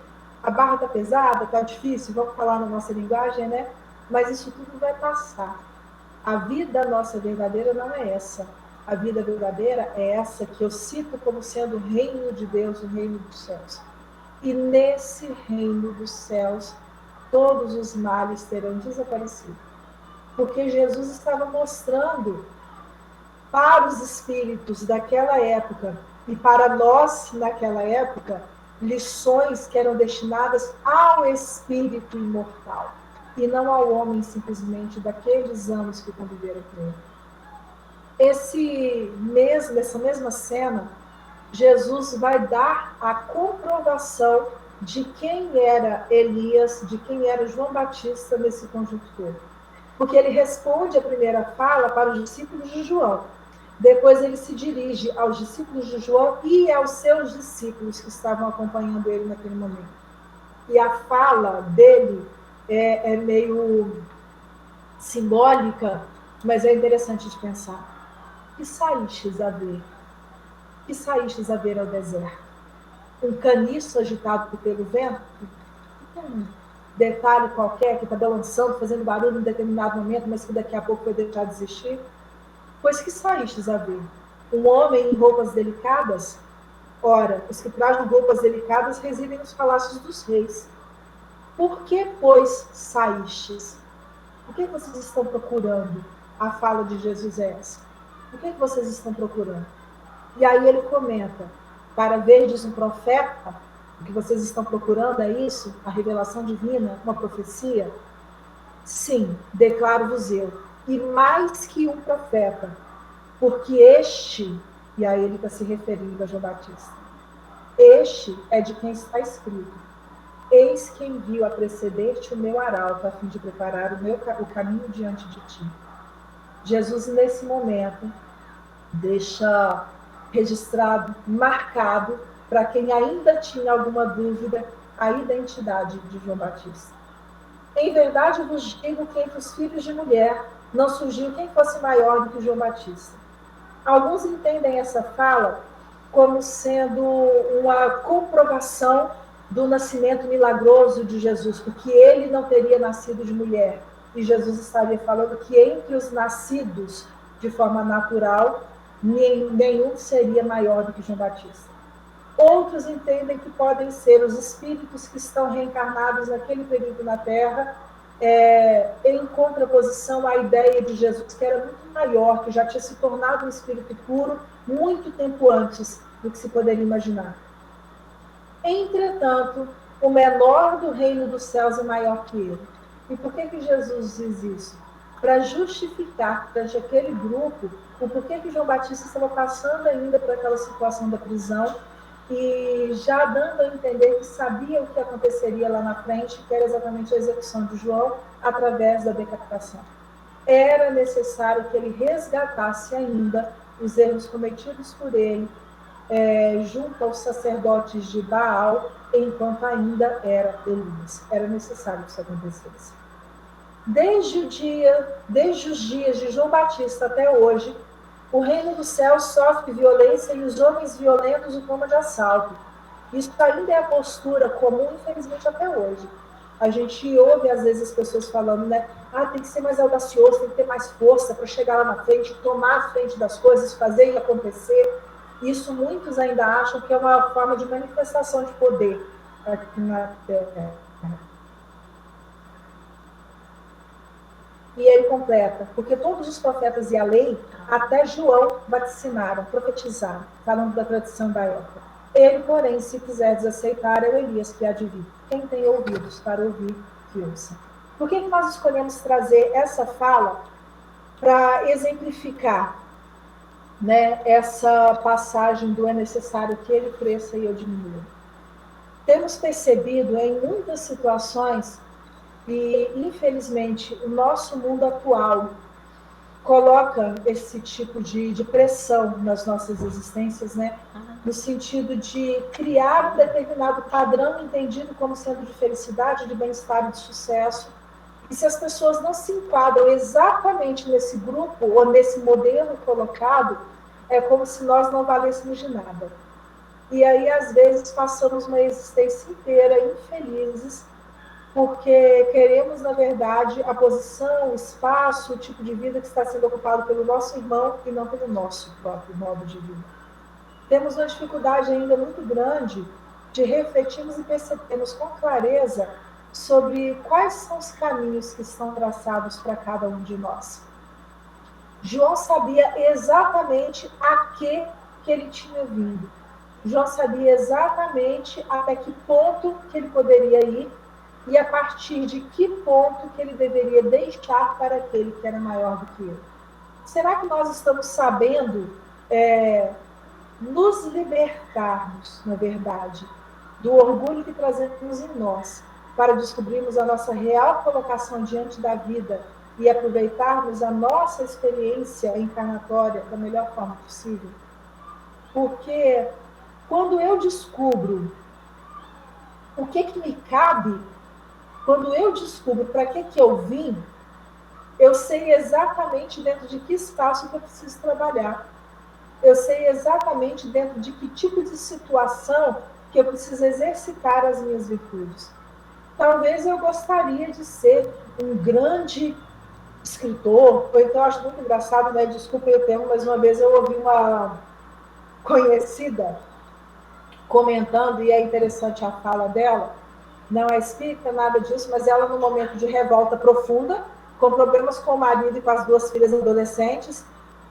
Speaker 3: a barra está pesada, está difícil, vamos falar na nossa linguagem, né? Mas isso tudo vai passar. A vida nossa verdadeira não é essa. A vida verdadeira é essa que eu cito como sendo o reino de Deus, o reino dos céus. E nesse reino dos céus, todos os males terão desaparecido. Porque Jesus estava mostrando para os espíritos daquela época e para nós naquela época, lições que eram destinadas ao espírito imortal e não ao homem simplesmente daqueles anos que conviveram com ele. Essa mesma cena, Jesus vai dar a comprovação de quem era Elias, de quem era João Batista nesse conjunto todo. Porque ele responde a primeira fala para os discípulos de João. Depois ele se dirige aos discípulos de João e aos seus discípulos que estavam acompanhando ele naquele momento. E a fala dele é meio simbólica, mas é interessante de pensar. Que saístes a ver? Que saístes a ver ao deserto? Um caniço agitado pelo vento? Um detalhe qualquer que está balançando, fazendo barulho em determinado momento, mas que daqui a pouco vai deixar de existir? Pois que saístes a ver? Um homem em roupas delicadas? Ora, os que trazem roupas delicadas residem nos palácios dos reis. Por que, pois, saístes? O que vocês estão procurando? A fala de Jesus é essa. O que vocês estão procurando? E aí ele comenta, para verdes um profeta, o que vocês estão procurando é isso? A revelação divina, uma profecia? Sim, declaro-vos eu. E mais que um profeta, porque este, e aí ele está se referindo a João Batista, este é de quem está escrito. Eis que envio a preceder-te o meu arauto, a fim de preparar o caminho diante de ti. Jesus, nesse momento, deixa registrado, marcado, para quem ainda tinha alguma dúvida, a identidade de João Batista. Em verdade vos digo que entre os filhos de mulher não surgiu quem fosse maior do que João Batista. Alguns entendem essa fala como sendo uma comprovação do nascimento milagroso de Jesus, porque ele não teria nascido de mulher. E Jesus estaria falando que entre os nascidos de forma natural, nenhum seria maior do que João Batista. Outros entendem que podem ser os espíritos que estão reencarnados naquele período na Terra, em contraposição à ideia de Jesus, que era muito maior, que já tinha se tornado um espírito puro muito tempo antes do que se poderia imaginar. Entretanto, o menor do reino dos céus é maior que ele. E por que Jesus diz isso? Para justificar perante aquele grupo o porquê que João Batista estava passando ainda por aquela situação da prisão e já dando a entender que sabia o que aconteceria lá na frente, que era exatamente a execução de João através da decapitação. Era necessário que ele resgatasse ainda os erros cometidos por ele, junto aos sacerdotes de Baal, enquanto ainda era Elias. Era necessário que isso acontecesse. Desde os dias de João Batista até hoje, o reino dos céus sofre violência e os homens violentos o tomam de assalto. Isso ainda é a postura comum, infelizmente, até hoje. A gente ouve, às vezes, as pessoas falando, né? Tem que ser mais audacioso, tem que ter mais força para chegar lá na frente, tomar a frente das coisas, fazer e acontecer. Isso muitos ainda acham que é uma forma de manifestação de poder aqui na Terra. E ele completa, porque todos os profetas e a lei, até João, vaticinaram, profetizaram, falando da tradição da época. Ele, porém, se quiseres aceitar, é o Elias que há de vir. Quem tem ouvidos para ouvir, que ouça. Por que nós escolhemos trazer essa fala para exemplificar, né, essa passagem do é necessário que ele cresça e eu diminua? Temos percebido em muitas situações, e infelizmente o nosso mundo atual coloca esse tipo de pressão nas nossas existências, né? No sentido de criar um determinado padrão entendido como sendo de felicidade, de bem-estar e de sucesso. E se as pessoas não se enquadram exatamente nesse grupo ou nesse modelo colocado, é como se nós não valêssemos de nada. E aí, às vezes, passamos uma existência inteira infelizes, porque queremos, na verdade, a posição, o espaço, o tipo de vida que está sendo ocupado pelo nosso irmão e não pelo nosso próprio modo de vida. Temos uma dificuldade ainda muito grande de refletirmos e percebermos com clareza sobre quais são os caminhos que estão traçados para cada um de nós. João sabia exatamente a que ele tinha vindo. João sabia exatamente até que ponto que ele poderia ir e a partir de que ponto que ele deveria deixar para aquele que era maior do que ele. Será que nós estamos sabendo nos libertarmos, na verdade, do orgulho que trazemos em nós, para descobrirmos a nossa real colocação diante da vida e aproveitarmos a nossa experiência encarnatória da melhor forma possível. Porque quando eu descubro o que me cabe, quando eu descubro para que eu vim, eu sei exatamente dentro de que espaço que eu preciso trabalhar. Eu sei exatamente dentro de que tipo de situação que eu preciso exercitar as minhas virtudes. Talvez eu gostaria de ser um grande escritor, ou então eu acho muito engraçado, né? Desculpem o termo, mas uma vez eu ouvi uma conhecida comentando, e é interessante a fala dela, não é espírita, nada disso, mas ela, num momento de revolta profunda, com problemas com o marido e com as 2 filhas adolescentes,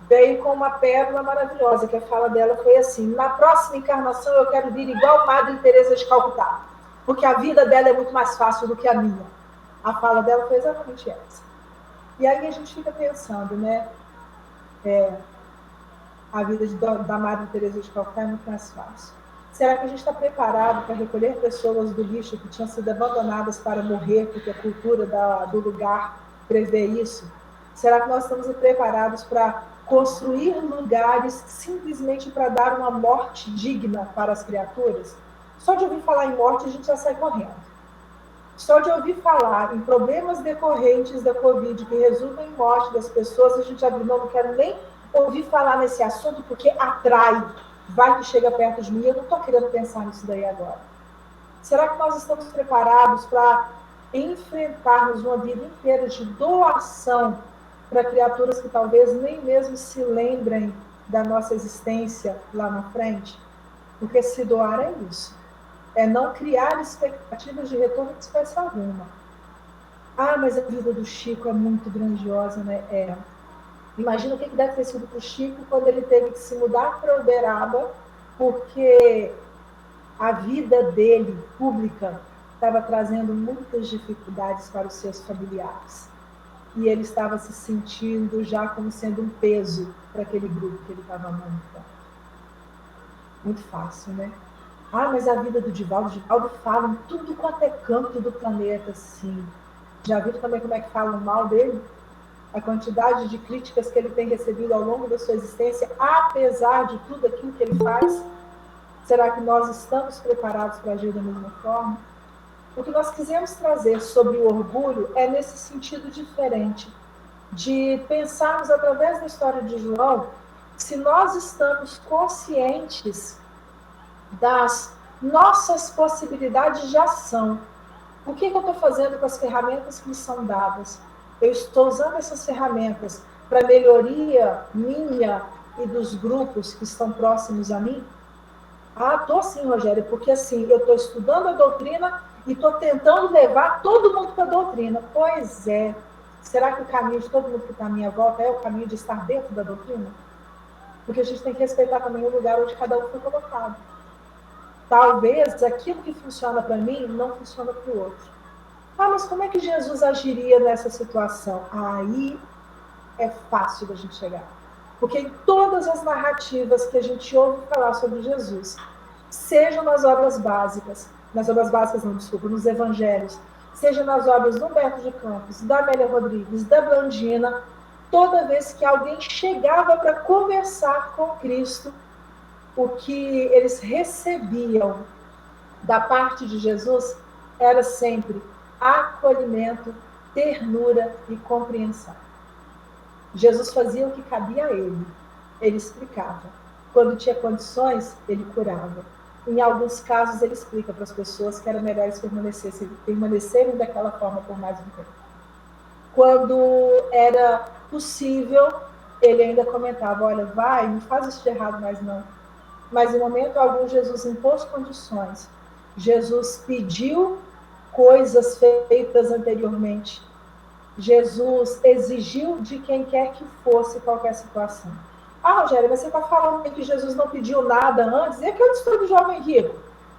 Speaker 3: veio com uma pérola maravilhosa, que a fala dela foi assim: na próxima encarnação eu quero vir igual Madre Teresa de Calcutá, porque a vida dela é muito mais fácil do que a minha. A fala dela foi exatamente essa. E aí a gente fica pensando, né? A vida da Madre Teresa de Calcutá é muito mais fácil. Será que a gente está preparado para recolher pessoas do lixo que tinham sido abandonadas para morrer, porque a cultura do lugar prevê isso? Será que nós estamos preparados para construir lugares simplesmente para dar uma morte digna para as criaturas? Só de ouvir falar em morte, a gente já sai correndo. Só de ouvir falar em problemas decorrentes da Covid que resultam em morte das pessoas, a gente já viu, não quero nem ouvir falar nesse assunto, porque atrai. Vai que chega perto de mim, eu não estou querendo pensar nisso daí agora. Será que nós estamos preparados para enfrentarmos uma vida inteira de doação para criaturas que talvez nem mesmo se lembrem da nossa existência lá na frente? Porque se doar é isso. É não criar expectativas de retorno de espécie alguma. Ah, mas a vida do Chico é muito grandiosa, né? É. Imagina o que deve ter sido para o Chico quando ele teve que se mudar para Uberaba, porque a vida dele, pública, estava trazendo muitas dificuldades para os seus familiares. E ele estava se sentindo já como sendo um peso para aquele grupo que ele estava montando. Muito fácil, né? Ah, mas a vida do Divaldo fala em tudo quanto é canto do planeta, sim. Já viu também como é que falam mal dele? A quantidade de críticas que ele tem recebido ao longo da sua existência, apesar de tudo aquilo que ele faz? Será que nós estamos preparados para agir da mesma forma? O que nós quisemos trazer sobre o orgulho é nesse sentido diferente, de pensarmos através da história de João, se nós estamos conscientes das nossas possibilidades de ação. O que eu estou fazendo com as ferramentas que me são dadas? Eu estou usando essas ferramentas para melhoria minha e dos grupos que estão próximos a mim? Ah, estou sim, Rogério, porque assim, eu estou estudando a doutrina e estou tentando levar todo mundo para a doutrina. Pois é. Será que o caminho de todo mundo que está à minha volta é o caminho de estar dentro da doutrina? Porque a gente tem que respeitar também o lugar onde cada um foi colocado. Talvez aquilo que funciona para mim não funciona para o outro. Ah, mas como é que Jesus agiria nessa situação? Aí é fácil da gente chegar. Porque em todas as narrativas que a gente ouve falar sobre Jesus, sejam nas obras básicas, nos evangelhos, seja nas obras do Humberto de Campos, da Amélia Rodrigues, da Blandina, toda vez que alguém chegava para conversar com Cristo, o que eles recebiam da parte de Jesus era sempre acolhimento, ternura e compreensão. Jesus fazia o que cabia a ele. Ele explicava. Quando tinha condições, ele curava. Em alguns casos, ele explica para as pessoas que era melhor eles permanecerem daquela forma por mais um tempo. Quando era possível, ele ainda comentava, olha, vai, não faz isso de errado mais não. Mas em momento algum, Jesus impôs condições. Jesus pediu coisas feitas anteriormente. Jesus exigiu de quem quer que fosse qualquer situação. Ah, Rogério, mas você está falando que Jesus não pediu nada antes? E aquela história do jovem rico,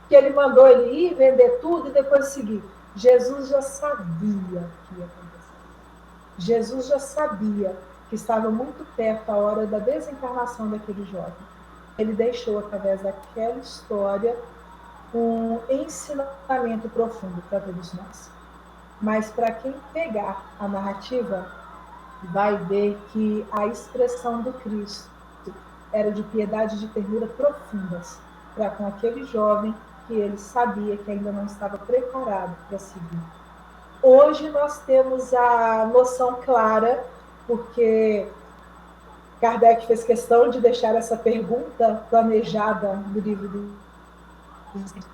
Speaker 3: que ele mandou ele ir, vender tudo e depois seguir. Jesus já sabia que ia acontecer. Jesus já sabia que estava muito perto a hora da desencarnação daquele jovem. Ele deixou, através daquela história, um ensinamento profundo para todos nós. Mas para quem pegar a narrativa, vai ver que a expressão do Cristo era de piedade e de ternura profundas para com aquele jovem que ele sabia que ainda não estava preparado para seguir. Hoje nós temos a noção clara, porque Kardec fez questão de deixar essa pergunta planejada no livro do...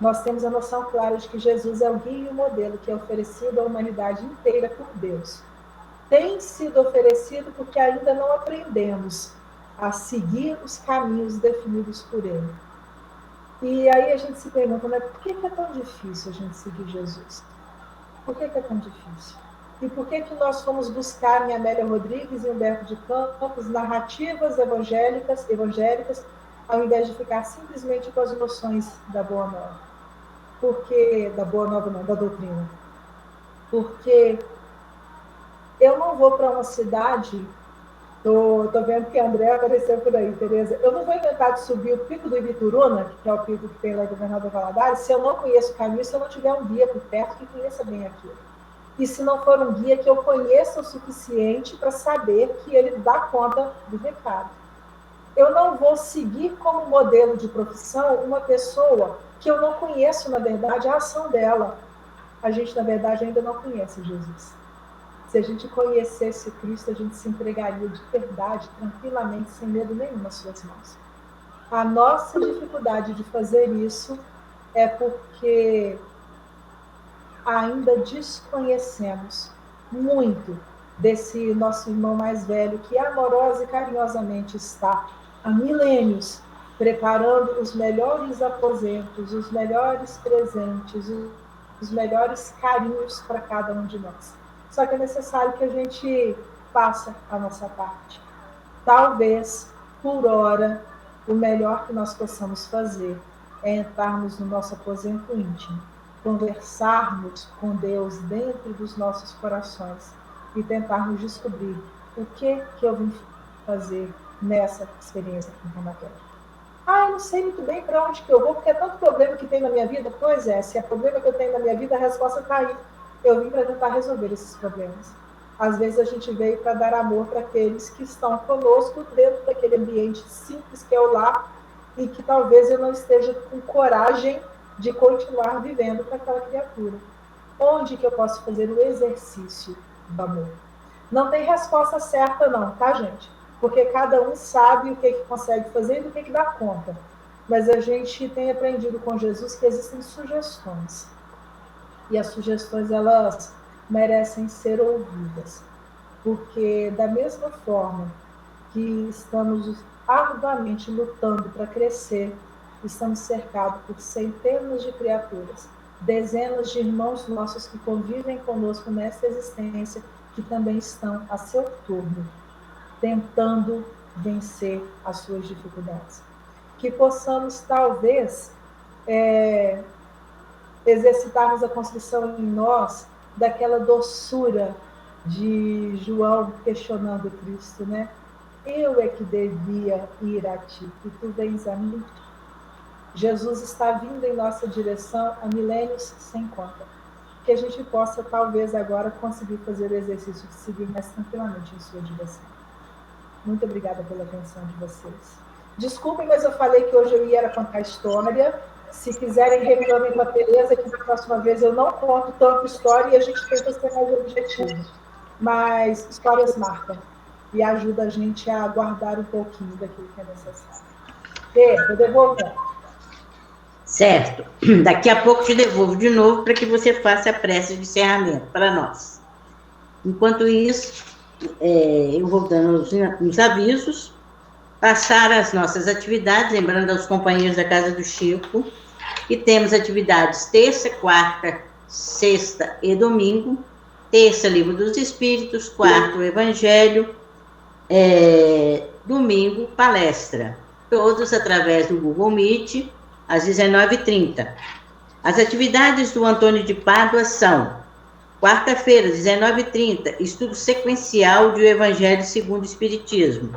Speaker 3: Nós temos a noção clara de que Jesus é o guia e o modelo que é oferecido à humanidade inteira por Deus. Tem sido oferecido porque ainda não aprendemos a seguir os caminhos definidos por Ele. E aí a gente se pergunta, né, por que é tão difícil a gente seguir Jesus? Por que é tão difícil? E por que nós fomos buscar em Amélia Rodrigues e Humberto de Campos narrativas evangélicas, ao invés de ficar simplesmente com as noções da Boa Nova? Porque, da Boa Nova não, da doutrina. Porque eu não vou para uma cidade, tô vendo que a André apareceu por aí, Tereza, eu não vou inventar de subir o Pico do Ibituruna, que é o pico que tem lá em Governador Valadares, se eu não conheço o caminho, se eu não tiver um guia por perto que conheça bem aquilo. E se não for um guia que eu conheça o suficiente para saber que ele dá conta do recado. Eu não vou seguir como modelo de profissão uma pessoa que eu não conheço, na verdade, a ação dela. A gente, na verdade, ainda não conhece Jesus. Se a gente conhecesse Cristo, a gente se entregaria de verdade, tranquilamente, sem medo nenhum nas suas mãos. A nossa dificuldade de fazer isso é porque ainda desconhecemos muito desse nosso irmão mais velho, que amorosa e carinhosamente está há milênios preparando os melhores aposentos, os melhores presentes, os melhores carinhos para cada um de nós. Só que é necessário que a gente faça a nossa parte. Talvez, por hora, o melhor que nós possamos fazer é entrarmos no nosso aposento íntimo, conversarmos com Deus dentro dos nossos corações e tentarmos descobrir o que eu vim fazer nessa experiência encarnatória. Eu não sei muito bem para onde que eu vou, porque é tanto problema que tem na minha vida. Pois é, se é problema que eu tenho na minha vida, a resposta está aí. Eu vim para tentar resolver esses problemas. Às vezes a gente veio para dar amor para aqueles que estão conosco dentro daquele ambiente simples que é o lar e que talvez eu não esteja com coragem de continuar vivendo para aquela criatura. Onde que eu posso fazer o exercício do amor? Não tem resposta certa não, tá, gente? Porque cada um sabe o que consegue fazer e do que dá conta. Mas a gente tem aprendido com Jesus que existem sugestões. E as sugestões, elas merecem ser ouvidas. Porque da mesma forma que estamos arduamente lutando para crescer, estamos cercados por centenas de criaturas, dezenas de irmãos nossos que convivem conosco nesta existência, que também estão a seu turno, tentando vencer as suas dificuldades. Que possamos, talvez, exercitarmos a construção em nós daquela doçura de João questionando Cristo, né? Eu é que devia ir a ti, e tu vens a mim. Jesus está vindo em nossa direção há milênios sem conta. Que a gente possa, talvez, agora conseguir fazer o exercício de seguir mais tranquilamente em sua direção. Muito obrigada pela atenção de vocês. Desculpem, mas eu falei que hoje eu ia contar a história. Se quiserem, reclamem com a Tereza, que na próxima vez eu não conto tanta história e a gente tenta ser mais objetivo. Mas histórias marcam e ajudam a gente a guardar um pouquinho daquilo que é necessário. Eu devolvo.
Speaker 1: Certo. Daqui a pouco te devolvo de novo para que você faça a prece de encerramento para nós. Enquanto isso, eu vou dando os avisos, passar as nossas atividades, lembrando aos companheiros da Casa do Chico, que temos atividades terça, quarta, sexta e domingo. Terça, Livro dos Espíritos, quarta, o Evangelho, domingo, palestra. Todos através do Google Meet, às 19h30. As atividades do Antônio de Pádua são: quarta-feira, 19h30, estudo sequencial do Evangelho segundo o Espiritismo.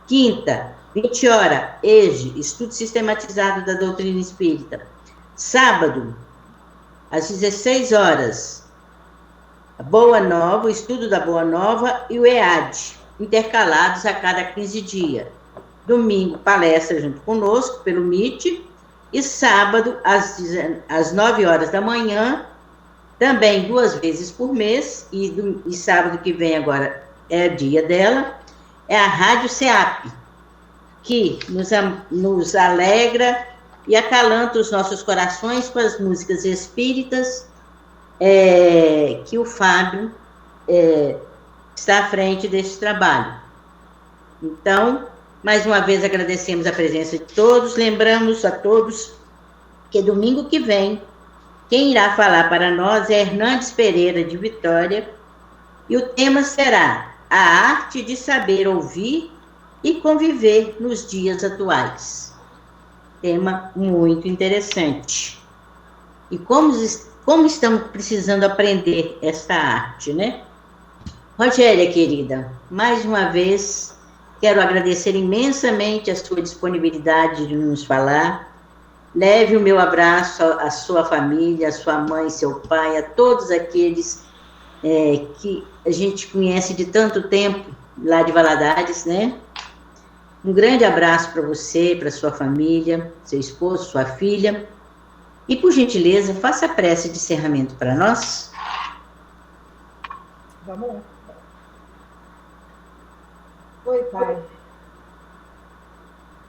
Speaker 1: Quinta, 20h, EJE, estudo sistematizado da doutrina espírita. Sábado, às 16 horas, a Boa Nova, o estudo da Boa Nova e o EAD, intercalados a cada 15 dias. Domingo, palestra junto conosco, pelo Meet, e sábado, às 9 horas da manhã, também 2 vezes por mês, e sábado que vem agora é dia dela, é a Rádio SEAP, que nos alegra e acalanta os nossos corações com as músicas espíritas, que o Fábio está à frente desse trabalho. Então, mais uma vez agradecemos a presença de todos, lembramos a todos que domingo que vem, quem irá falar para nós é Hernandes Pereira, de Vitória, e o tema será a arte de saber ouvir e conviver nos dias atuais. Tema muito interessante. E como estamos precisando aprender esta arte, né? Rogéria, querida, mais uma vez, quero agradecer imensamente a sua disponibilidade de nos falar. Leve o meu abraço à sua família, à sua mãe, seu pai, a todos aqueles que a gente conhece de tanto tempo lá de Valadares, né? Um grande abraço para você, para sua família, seu esposo, sua filha. E, por gentileza, faça a prece de encerramento para nós.
Speaker 3: Vamos lá. Oi, Pai.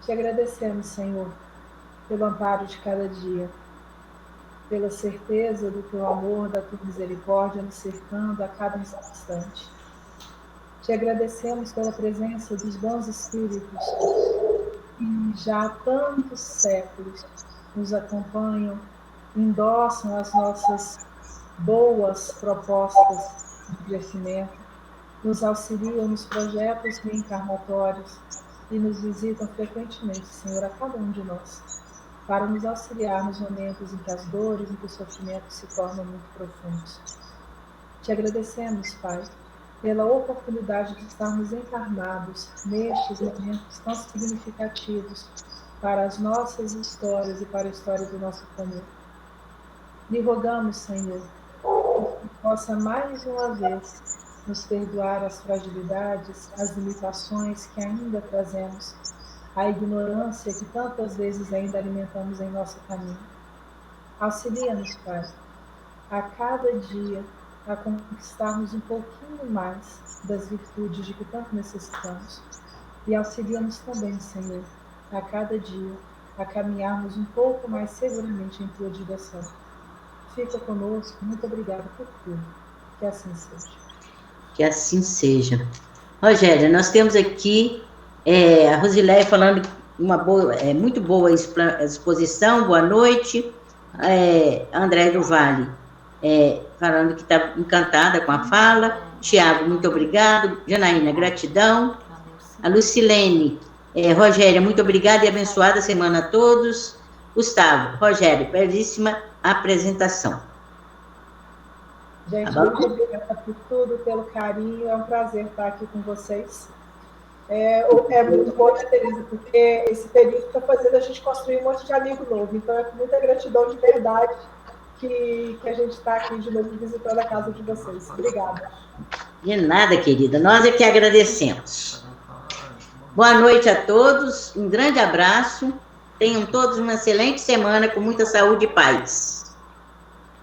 Speaker 3: Te agradecemos, Senhor, pelo amparo de cada dia, pela certeza do teu amor, da tua misericórdia nos cercando a cada instante. Te agradecemos pela presença dos bons espíritos que já há tantos séculos nos acompanham, endossam as nossas boas propostas de crescimento, nos auxiliam nos projetos reencarnatórios e nos visitam frequentemente, Senhor, a cada um de nós, para nos auxiliar nos momentos em que as dores, em que os sofrimentos se tornam muito profundos. Te agradecemos, Pai, pela oportunidade de estarmos encarnados nestes momentos tão significativos para as nossas histórias e para a história do nosso planeta. Lhe rogamos, Senhor, que possa mais uma vez nos perdoar as fragilidades, as limitações que ainda trazemos, a ignorância que tantas vezes ainda alimentamos em nosso caminho. Auxilia-nos, Pai, a cada dia a conquistarmos um pouquinho mais das virtudes de que tanto necessitamos. E auxilia-nos também, Senhor, a cada dia a caminharmos um pouco mais seguramente em tua direção. Fica conosco, muito obrigada por tudo. Que assim seja.
Speaker 1: Que assim seja. Rogéria, nós temos aqui a Rosileia falando muito boa exposição, boa noite. André do Vale falando que está encantada com a fala. Tiago, muito obrigado. Janaína, gratidão. A Lucilene, Rogéria, muito obrigada e abençoada semana a todos. Gustavo, Rogério, belíssima apresentação.
Speaker 3: Gente, muito obrigada por tudo, pelo carinho. É um prazer estar aqui com vocês. É muito bom, né, Tereza? Porque esse período está fazendo a gente construir um monte de amigo novo. Então, é com muita gratidão de verdade que a gente está aqui de novo visitando a casa de vocês. Obrigada.
Speaker 1: De nada, querida. Nós é que agradecemos. Boa noite a todos. Um grande abraço. Tenham todos uma excelente semana com muita saúde e paz.